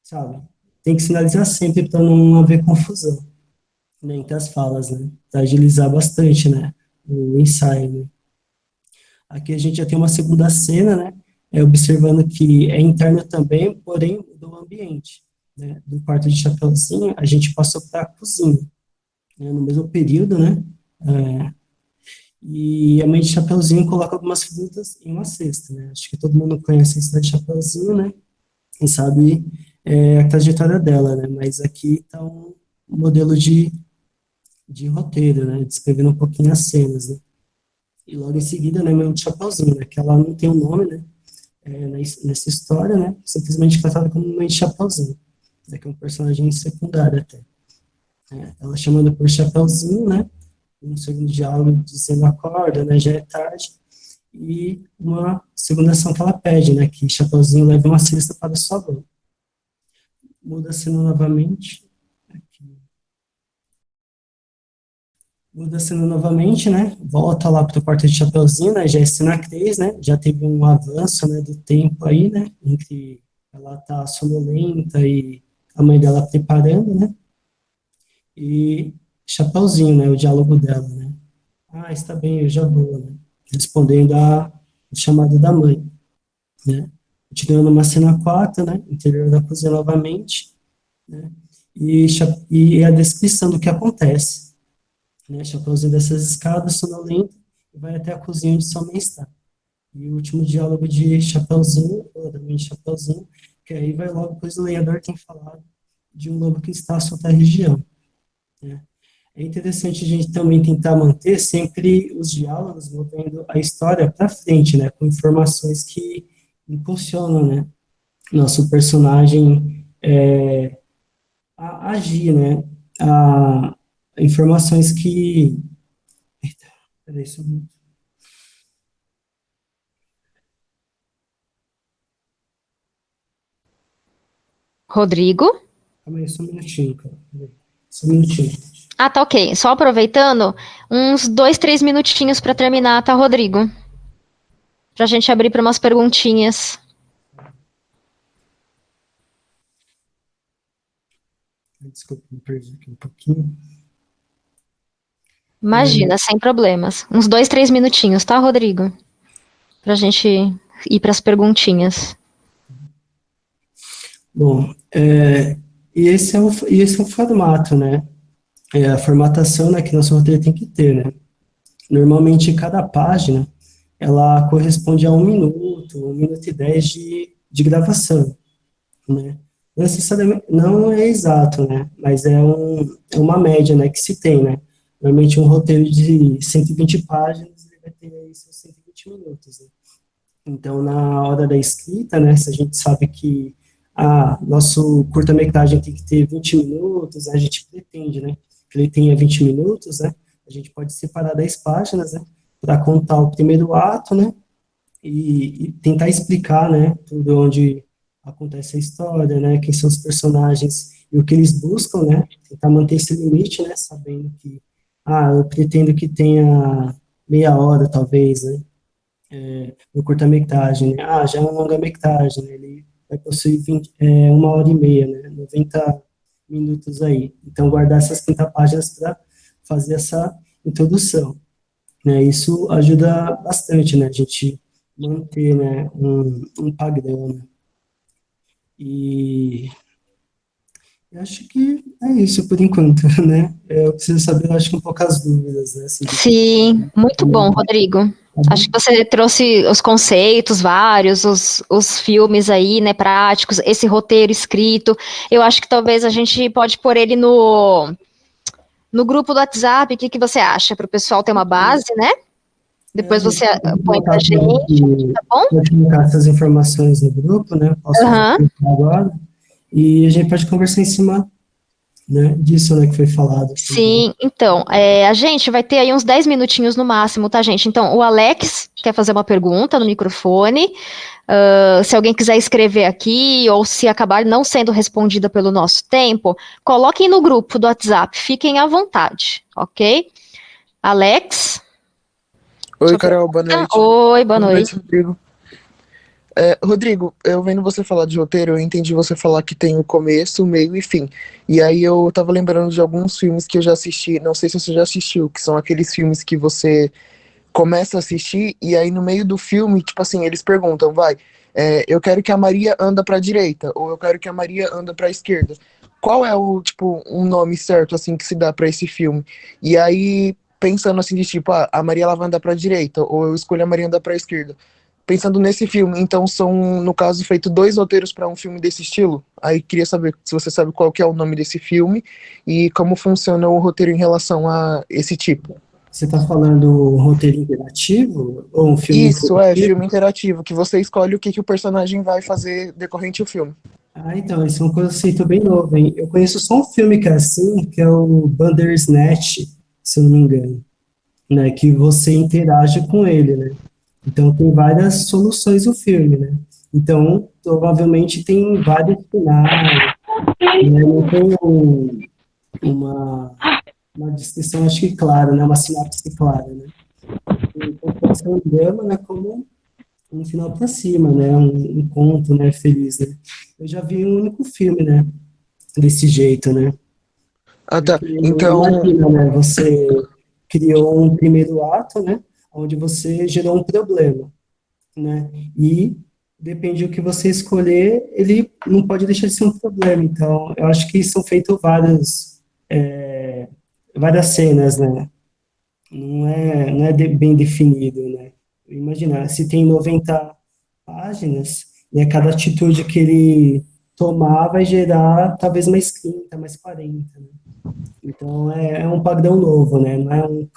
sabe? Tem que sinalizar sempre para não haver confusão, né, entre as falas, né, para agilizar bastante, né, o ensaio, né. Aqui a gente já tem uma segunda cena, né? Observando que é interno também, porém do ambiente, né? Do quarto de Chapeuzinho, a gente passou para a cozinha, né? No mesmo período, né? É, e a mãe de Chapeuzinho coloca algumas frutas em uma cesta, né? Acho que todo mundo conhece a história de Chapeuzinho, né? Quem sabe a trajetória dela, né? Mas aqui está um modelo de roteiro, né? Descrevendo um pouquinho as cenas, né? E logo em seguida, né, mãe de Chapeuzinho, né? Que ela não tem um nome, né? Nessa história, né? Simplesmente tratada como mãe de Chapeuzinho, né? Que é um personagem secundário até. Ela chamando por Chapeuzinho, né? Um segundo diálogo dizendo acorda, né? Já é tarde. E uma segunda ação que ela pede, né? Que Chapeuzinho leve uma cesta para sua avó. Muda a cena novamente. Aqui. Muda a cena novamente, né? Volta lá para o quarto de Chapeuzinho, né? Já é cena 3, né? Já teve um avanço, né, do tempo aí, né? Entre ela tá sonolenta e a mãe dela preparando, né? E Chapeuzinho, né? O diálogo dela, né? Ah, está bem, eu já vou, né? Respondendo o chamado da mãe, né? Continuando uma cena 4, né? Interior da cozinha novamente, né? E a descrição do que acontece, né? Chapeuzinho dessas escadas, sonolento, e vai até a cozinha onde sua mãe está. E o último diálogo de Chapeuzinho, ou da mãe de Chapeuzinho, que aí vai logo, pois o lenhador tem falado de um lobo que está solto a região, né? É interessante a gente também tentar manter sempre os diálogos movendo a história para frente, né, com informações que impulsionam, né, nosso personagem a agir, né, a informações que... Eita, peraí, só um minuto. Rodrigo? Calma aí, só um minutinho, cara. Só um minutinho. Ah, tá ok. Só aproveitando, uns 2, 3 minutinhos para terminar, tá, Rodrigo? Pra gente abrir para umas perguntinhas. Desculpa, me perdi aqui um pouquinho. Imagina, sem problemas. Uns 2, 3 minutinhos, tá, Rodrigo? Pra gente ir para as perguntinhas. Bom, esse é o formato, né? A formatação, né, que nosso roteiro tem que ter, né? Normalmente, cada página, ela corresponde a 1 minuto e 10 de gravação, né? Não necessariamente, não é exato, né? Mas é uma média, né, que se tem, né? Normalmente, um roteiro de 120 páginas, ele vai ter aí seus 120 minutos, né? Então, na hora da escrita, né, se a gente sabe que nosso curta-metragem tem que ter 20 minutos, a gente pretende, né, que ele tenha 20 minutos, né, a gente pode separar 10 páginas, né, para contar o primeiro ato, né, e tentar explicar, né, tudo onde acontece a história, né, quem são os personagens e o que eles buscam, né, tentar manter esse limite, né, sabendo que, eu pretendo que tenha meia hora, talvez, né, no curta-metragem, né? Já é uma longa-metragem, né? Ele vai possuir 1 hora e meia, né? 90 minutos aí. Então, guardar essas 30 páginas para fazer essa introdução, né? Isso ajuda bastante, né? A gente manter, né? Um padrão, né? E eu acho que é isso por enquanto, né? Eu preciso saber, eu acho que um pouco as dúvidas, né? Assim, Sim, muito bom, Rodrigo. Acho que você trouxe os conceitos vários, os filmes aí, né, práticos, esse roteiro escrito. Eu acho que talvez a gente pode pôr ele no grupo do WhatsApp. O que você acha? Para o pessoal ter uma base, né? Depois você põe pra gente, tá bom? Pode colocar essas informações no grupo, né? Posso fazer agora. E a gente pode conversar em cima, né, disso, né, que foi falado. Sim, então, a gente vai ter aí uns 10 minutinhos no máximo, tá, gente? Então, o Alex quer fazer uma pergunta no microfone. Se alguém quiser escrever aqui, ou se acabar não sendo respondida pelo nosso tempo, coloquem no grupo do WhatsApp, fiquem à vontade, ok? Alex? Oi, Carol, boa noite. Oi, boa noite. Rodrigo. Rodrigo, eu vendo você falar de roteiro, eu entendi você falar que tem o começo, meio e fim. E aí eu tava lembrando de alguns filmes que eu já assisti, não sei se você já assistiu, que são aqueles filmes que você começa a assistir e aí no meio do filme, tipo assim, eles perguntam, eu quero que a Maria anda pra direita, ou eu quero que a Maria anda pra esquerda. Qual é o, tipo, um nome certo, assim, que se dá pra esse filme? E aí, pensando assim, de tipo, a Maria ela vai andar pra direita, ou eu escolho a Maria andar pra esquerda. Pensando nesse filme, então são, no caso, feito 2 roteiros para um filme desse estilo. Aí queria saber se você sabe qual que é o nome desse filme e como funciona o roteiro em relação a esse tipo. Você está falando roteiro interativo ou um filme Isso, é interativo? filme interativo, que você escolhe o que o personagem vai fazer decorrente ao filme. Ah, então, esse é um conceito bem novo, hein? Eu conheço só um filme que é assim, que é o Bandersnatch, se eu não me engano, né? Que você interage com ele, né? Então, tem várias soluções o filme, né? Então, provavelmente tem vários finais, né? Não tem uma, uma descrição, acho que clara, né? Uma sinopse clara, né? Então, pode ser um drama, né? Como um final para cima, né? Um conto, né? Feliz, né? Eu já vi um único filme, né? Desse jeito, né? Ah, tá. Porque Então, imagina, né? Você criou um primeiro ato, né? Onde você gerou um problema, né? E depende do que você escolher, ele não pode deixar de ser um problema. Então, eu acho que são feitas várias cenas, né? Não é bem definido, né? Imagina, se tem 90 páginas, né, cada atitude que ele tomar vai gerar talvez mais 30, mais 40, né? Então, é um padrão novo, né? Não é um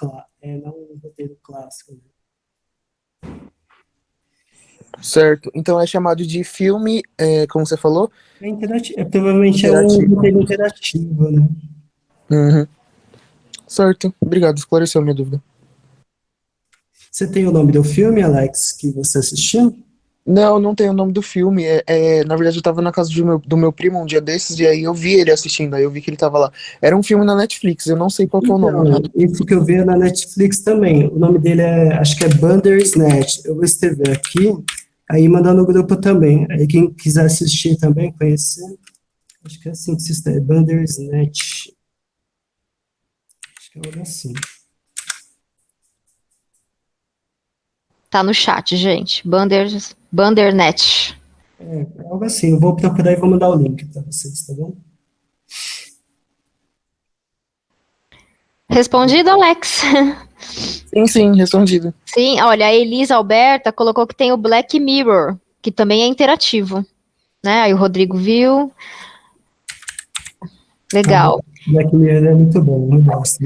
roteiro clássico, né? certo. Então é chamado de filme, como você falou? Provavelmente é um Interativo. roteiro interativo, né? Uhum. Certo. Obrigado, esclareceu minha dúvida. Você tem o nome do filme, Alex, que você assistiu? Não, não tem o nome do filme. Na verdade, eu tava na casa do meu primo um dia desses, e aí eu vi ele assistindo, aí eu vi que ele tava lá. Era um filme na Netflix, eu não sei qual que é o nome. Então, esse que eu vi é na Netflix também. O nome dele acho que é Bandersnatch. Eu vou escrever aqui, aí mandar no grupo também. Aí quem quiser assistir também, conhecer, acho que é assim que se escreve, Bandersnatch. Acho que é algo assim. Tá no chat, gente. Bandernet. É algo assim. Eu vou procurar e vou mandar o link para vocês, tá bom? Respondido, Alex? Sim, sim, respondido. Sim, olha, a Elisa Alberta colocou que tem o Black Mirror, que também é interativo, né? Aí o Rodrigo viu. Legal. Black Mirror é muito bom, eu gosto.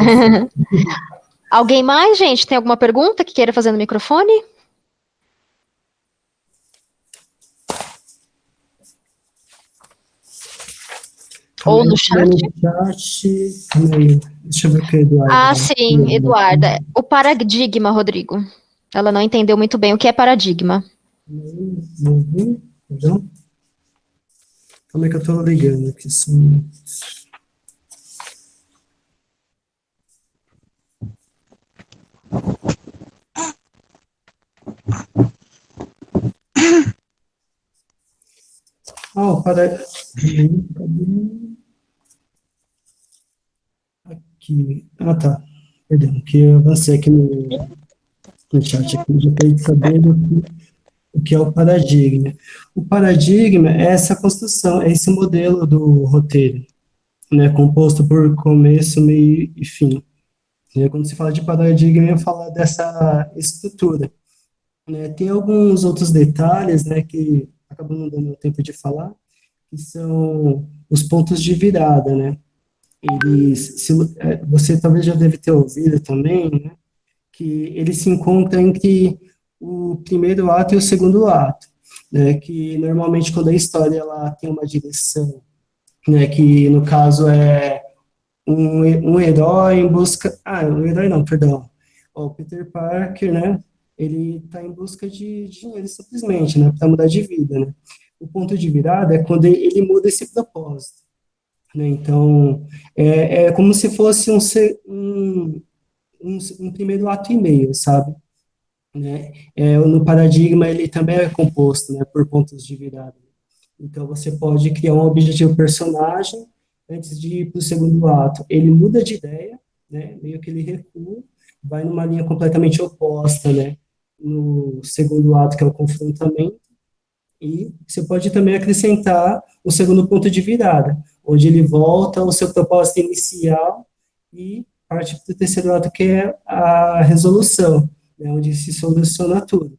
Alguém mais, gente? Tem alguma pergunta que queira fazer no microfone? Ou no chat? Calma aí. Deixa eu ver o que é Eduardo. Ah, sim, Eduarda. O paradigma, Rodrigo. Ela não entendeu muito bem o que é paradigma. Não vi, perdão. Como é que eu tô ligando aqui? Cadê? Aqui. Ah, tá. Perdão, que eu avancei aqui no chat aqui, já queria saber o que é o paradigma. O paradigma é essa construção, é esse modelo do roteiro, né, composto por começo, meio e fim. Quando se fala de paradigma, eu falo dessa estrutura, né? Tem alguns outros detalhes, né, que acabam não dando tempo de falar, que são os pontos de virada, né? Você talvez já deve ter ouvido também, né, que ele se encontra entre o primeiro ato e o segundo ato, né, que normalmente quando a história ela tem uma direção, né, que no caso é um herói em busca, um herói não, perdão, o Peter Parker, né, ele está em busca de dinheiro simplesmente, né, para mudar de vida, né. O ponto de virada é quando ele muda esse propósito, né, então é como se fosse um primeiro ato e meio, sabe? Né? No paradigma, ele também é composto, né, por pontos de virada. Então, você pode criar um objetivo personagem antes de ir para o segundo ato. Ele muda de ideia, né, meio que ele recua, vai numa linha completamente oposta, né, no segundo ato, que é o confrontamento, e você pode também acrescentar o segundo ponto de virada, onde ele volta ao seu propósito inicial e parte para o terceiro ato, que é a resolução, né, onde se soluciona tudo,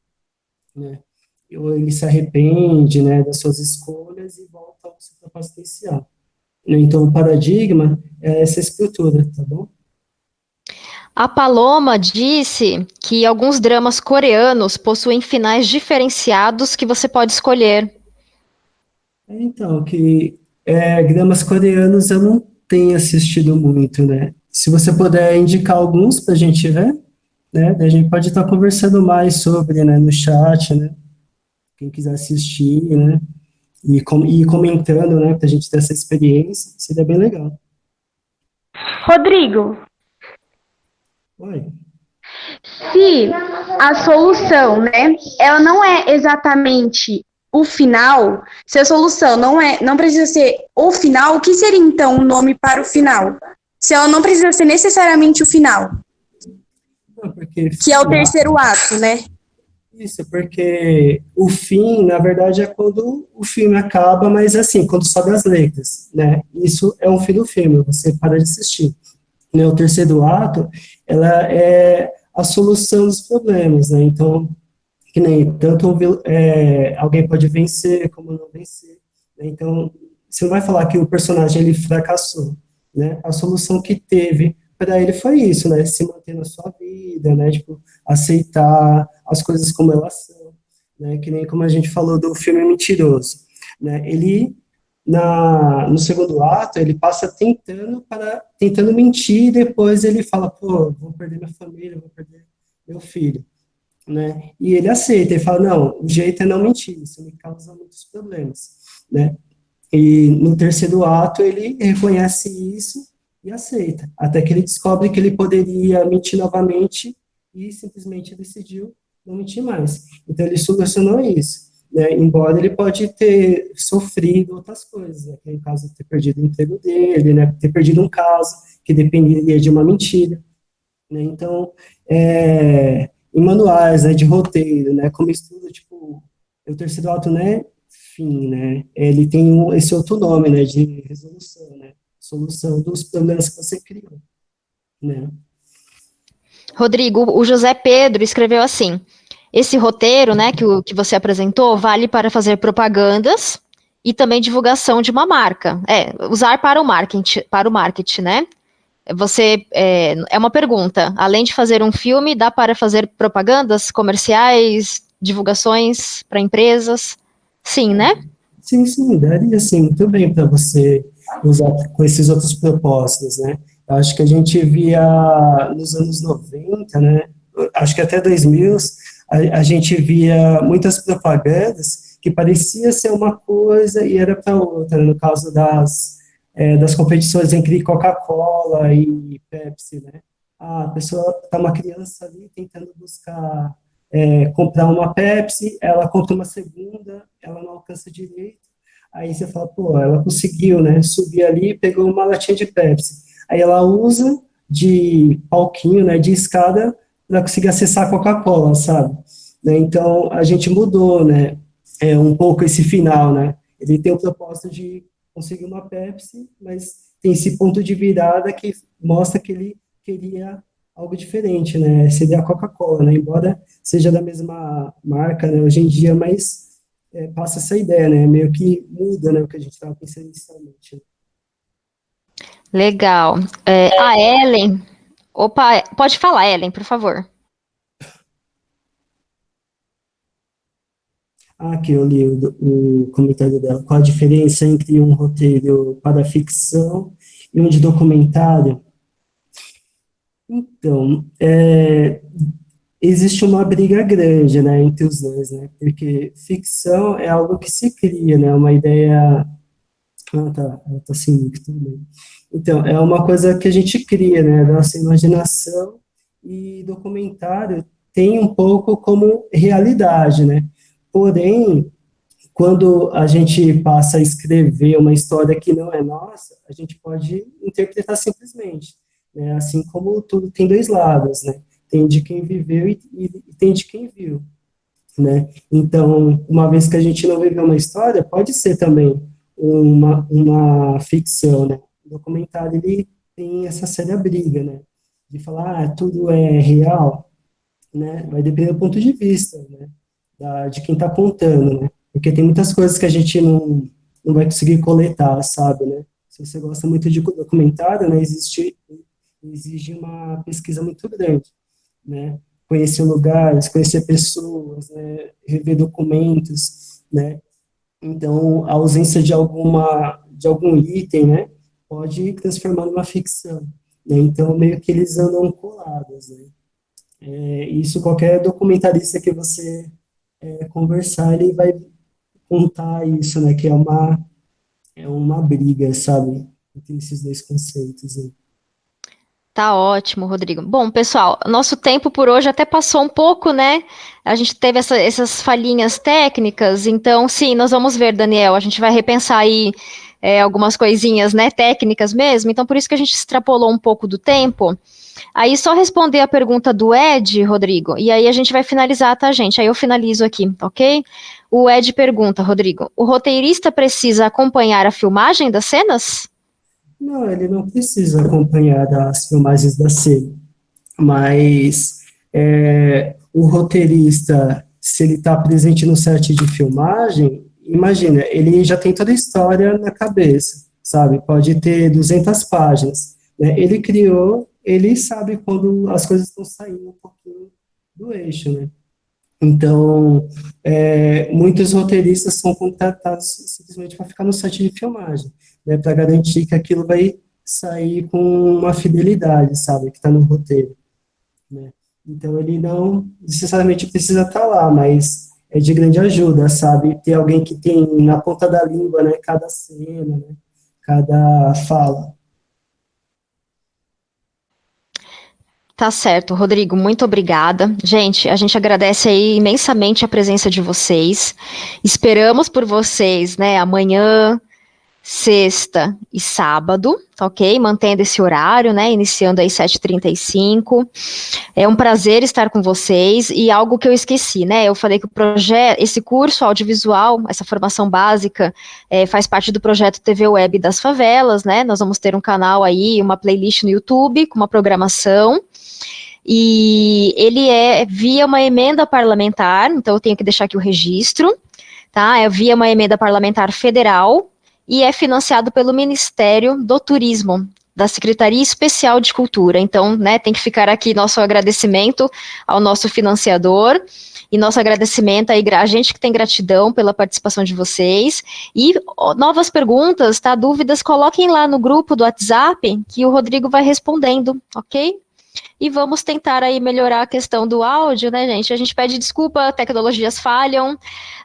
né. Ou ele se arrepende, né, das suas escolhas e volta ao seu propósito inicial. Então, o paradigma é essa estrutura, tá bom? A Paloma disse que alguns dramas coreanos possuem finais diferenciados que você pode escolher. Então, dramas coreanos eu não tenho assistido muito, né? Se você puder indicar alguns para a gente ver, né? Daí a gente pode estar conversando mais sobre, né, no chat, né? Quem quiser assistir, né? E comentando, né, para a gente ter essa experiência, seria bem legal. Rodrigo, Oi. se a solução, né, ela não é exatamente o final, se a solução não precisa ser o final, o que seria então o nome para o final? Se ela não precisa ser necessariamente o final, Não, porque que é o terceiro ato, né? Isso, porque o fim, na verdade, é quando o filme acaba, mas assim, quando sobe as letras, né? Isso é um fim do filme, você para de assistir. Né? O terceiro ato, ela é a solução dos problemas, né? Então, que nem tanto alguém pode vencer como não vencer, né? Então, você não vai falar que o personagem ele fracassou, né? A solução que teve para ele foi isso, né? Se manter na sua vida, né? Tipo, aceitar as coisas como elas são, né? Que nem como a gente falou do filme Mentiroso, né? Ele no segundo ato ele passa tentando mentir, e depois ele fala, pô, vou perder minha família, vou perder meu filho, né? E ele aceita, ele fala, não, o jeito é não mentir, isso me causa muitos problemas, né? E no terceiro ato ele reconhece isso e aceita, até que ele descobre que ele poderia mentir novamente e simplesmente decidiu não mentir mais. Então ele solucionou isso, né? Embora ele pode ter sofrido outras coisas, né? No caso ter perdido o emprego dele, né? Ter perdido um caso que dependeria de uma mentira, né? Então, em manuais, né, de roteiro, né, como estudo, tipo, o terceiro ato, né, fim, né, ele tem esse outro nome, né, de resolução, né, solução dos problemas que você criou, né. Rodrigo, o José Pedro escreveu assim: esse roteiro, né, que você apresentou, vale para fazer propagandas e também divulgação de uma marca. Usar para o marketing, né? É uma pergunta. Além de fazer um filme, dá para fazer propagandas comerciais, divulgações para empresas? Sim, né? Sim, daria, sim, muito bem para você usar com esses outros propósitos, né. Eu acho que a gente via nos anos 90, né, acho que até 2000, a gente via muitas propagandas que parecia ser uma coisa e era para outra, no caso das competições entre Coca-Cola e Pepsi, né? A pessoa está uma criança ali tentando buscar comprar uma Pepsi, ela compra uma segunda, ela não alcança direito, aí você fala, pô, ela conseguiu, né? Subir ali e pegou uma latinha de Pepsi. Aí ela usa de palquinho, né? De escada para conseguir acessar a Coca-Cola, sabe? Né? Então a gente mudou, né? Um pouco esse final, né? Ele tem o propósito de conseguir uma Pepsi, mas tem esse ponto de virada que mostra que ele queria algo diferente, né? Seria a Coca-Cola, né? Embora seja da mesma marca, né? Hoje em dia, mas passa essa ideia, né? Meio que muda, né? O que a gente estava pensando inicialmente. Legal. A Ellen. Opa, pode falar, Ellen, por favor. Aqui eu li o comentário dela. Qual a diferença entre um roteiro para ficção e um de documentário? Então, existe uma briga grande, né, entre os dois, né, porque ficção é algo que se cria, né, uma ideia... ela tá assim, tudo bem. Então, é uma coisa que a gente cria, né, da nossa imaginação, e documentário tem um pouco como realidade, né, porém, quando a gente passa a escrever uma história que não é nossa, a gente pode interpretar simplesmente. né? Assim como tudo tem dois lados, né? Tem de quem viveu e tem de quem viu, né? Então, uma vez que a gente não viveu uma história, pode ser também uma ficção, né? O documentário, ele tem essa séria briga, né? De falar, tudo é real, né? Vai depender do ponto de vista, né? De quem está contando, né? Porque tem muitas coisas que a gente não vai conseguir coletar, sabe, né? Se você gosta muito de documentário, né? Exige uma pesquisa muito grande, né? Conhecer lugares, conhecer pessoas, né? Rever documentos, né? Então, a ausência de algum item, né? Pode transformar numa ficção, né? Então, meio que eles andam colados, né? Isso qualquer documentarista que você conversar, ele vai contar isso, né? Que é uma briga, sabe? Entre esses dois conceitos aí. Tá ótimo, Rodrigo. Bom, pessoal, nosso tempo por hoje até passou um pouco, né? A gente teve essas falhinhas técnicas, então, sim, nós vamos ver, Daniel. A gente vai repensar aí algumas coisinhas, né? Técnicas mesmo. Então, por isso que a gente extrapolou um pouco do tempo. Aí, só responder a pergunta do Ed, Rodrigo, e aí a gente vai finalizar, tá, gente? Aí eu finalizo aqui, ok? O Ed pergunta, Rodrigo, o roteirista precisa acompanhar a filmagem das cenas? Não, ele não precisa acompanhar as filmagens da série, mas o roteirista, se ele está presente no set de filmagem, imagina, ele já tem toda a história na cabeça, sabe? Pode ter 200 páginas, né? Ele criou, ele sabe quando as coisas estão saindo um pouquinho do eixo, né? Então, muitos roteiristas são contratados simplesmente para ficar no set de filmagem, né, para garantir que aquilo vai sair com uma fidelidade, sabe, que está no roteiro, né. Então, ele não necessariamente precisa estar lá, mas é de grande ajuda, sabe, ter alguém que tem na ponta da língua, né, cada cena, né, cada fala. Tá certo, Rodrigo, muito obrigada. Gente, a gente agradece aí imensamente a presença de vocês. Esperamos por vocês, né, amanhã, sexta e sábado, tá ok? Mantendo esse horário, né, iniciando aí 7h35. É um prazer estar com vocês e algo que eu esqueci, né, eu falei que esse curso audiovisual, essa formação básica, faz parte do projeto TV Web das Favelas, né, nós vamos ter um canal aí, uma playlist no YouTube com uma programação, e ele é via uma emenda parlamentar, então eu tenho que deixar aqui o registro, tá? É via uma emenda parlamentar federal e é financiado pelo Ministério do Turismo, da Secretaria Especial de Cultura. Então, né, tem que ficar aqui nosso agradecimento ao nosso financiador e nosso agradecimento aí, a gente que tem gratidão pela participação de vocês. E novas perguntas, tá? Dúvidas, coloquem lá no grupo do WhatsApp que o Rodrigo vai respondendo, ok? E vamos tentar aí melhorar a questão do áudio, né, gente? A gente pede desculpa, tecnologias falham,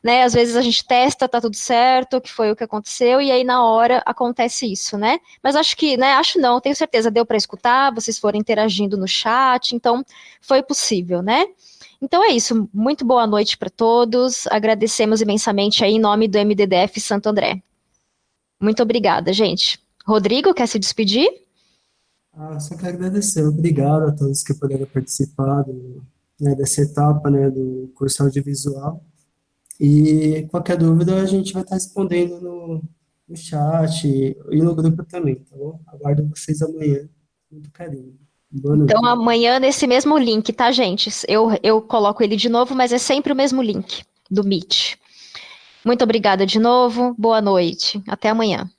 né? Às vezes a gente testa, tá tudo certo, que foi o que aconteceu, e aí na hora acontece isso, né? Mas acho que, né? Acho não, tenho certeza, deu para escutar, vocês foram interagindo no chat, então foi possível, né? Então é isso, muito boa noite para todos, agradecemos imensamente aí em nome do MDDF Santo André. Muito obrigada, gente. Rodrigo, quer se despedir? Só quero agradecer, obrigado a todos que puderam participar né, dessa etapa, né, do curso audiovisual. E qualquer dúvida a gente vai estar respondendo no chat e no grupo também, tá bom? Aguardo vocês amanhã, com muito carinho. Boa noite. Então amanhã nesse mesmo link, tá, gente? Eu coloco ele de novo, mas é sempre o mesmo link do Meet. Muito obrigada de novo, boa noite, até amanhã.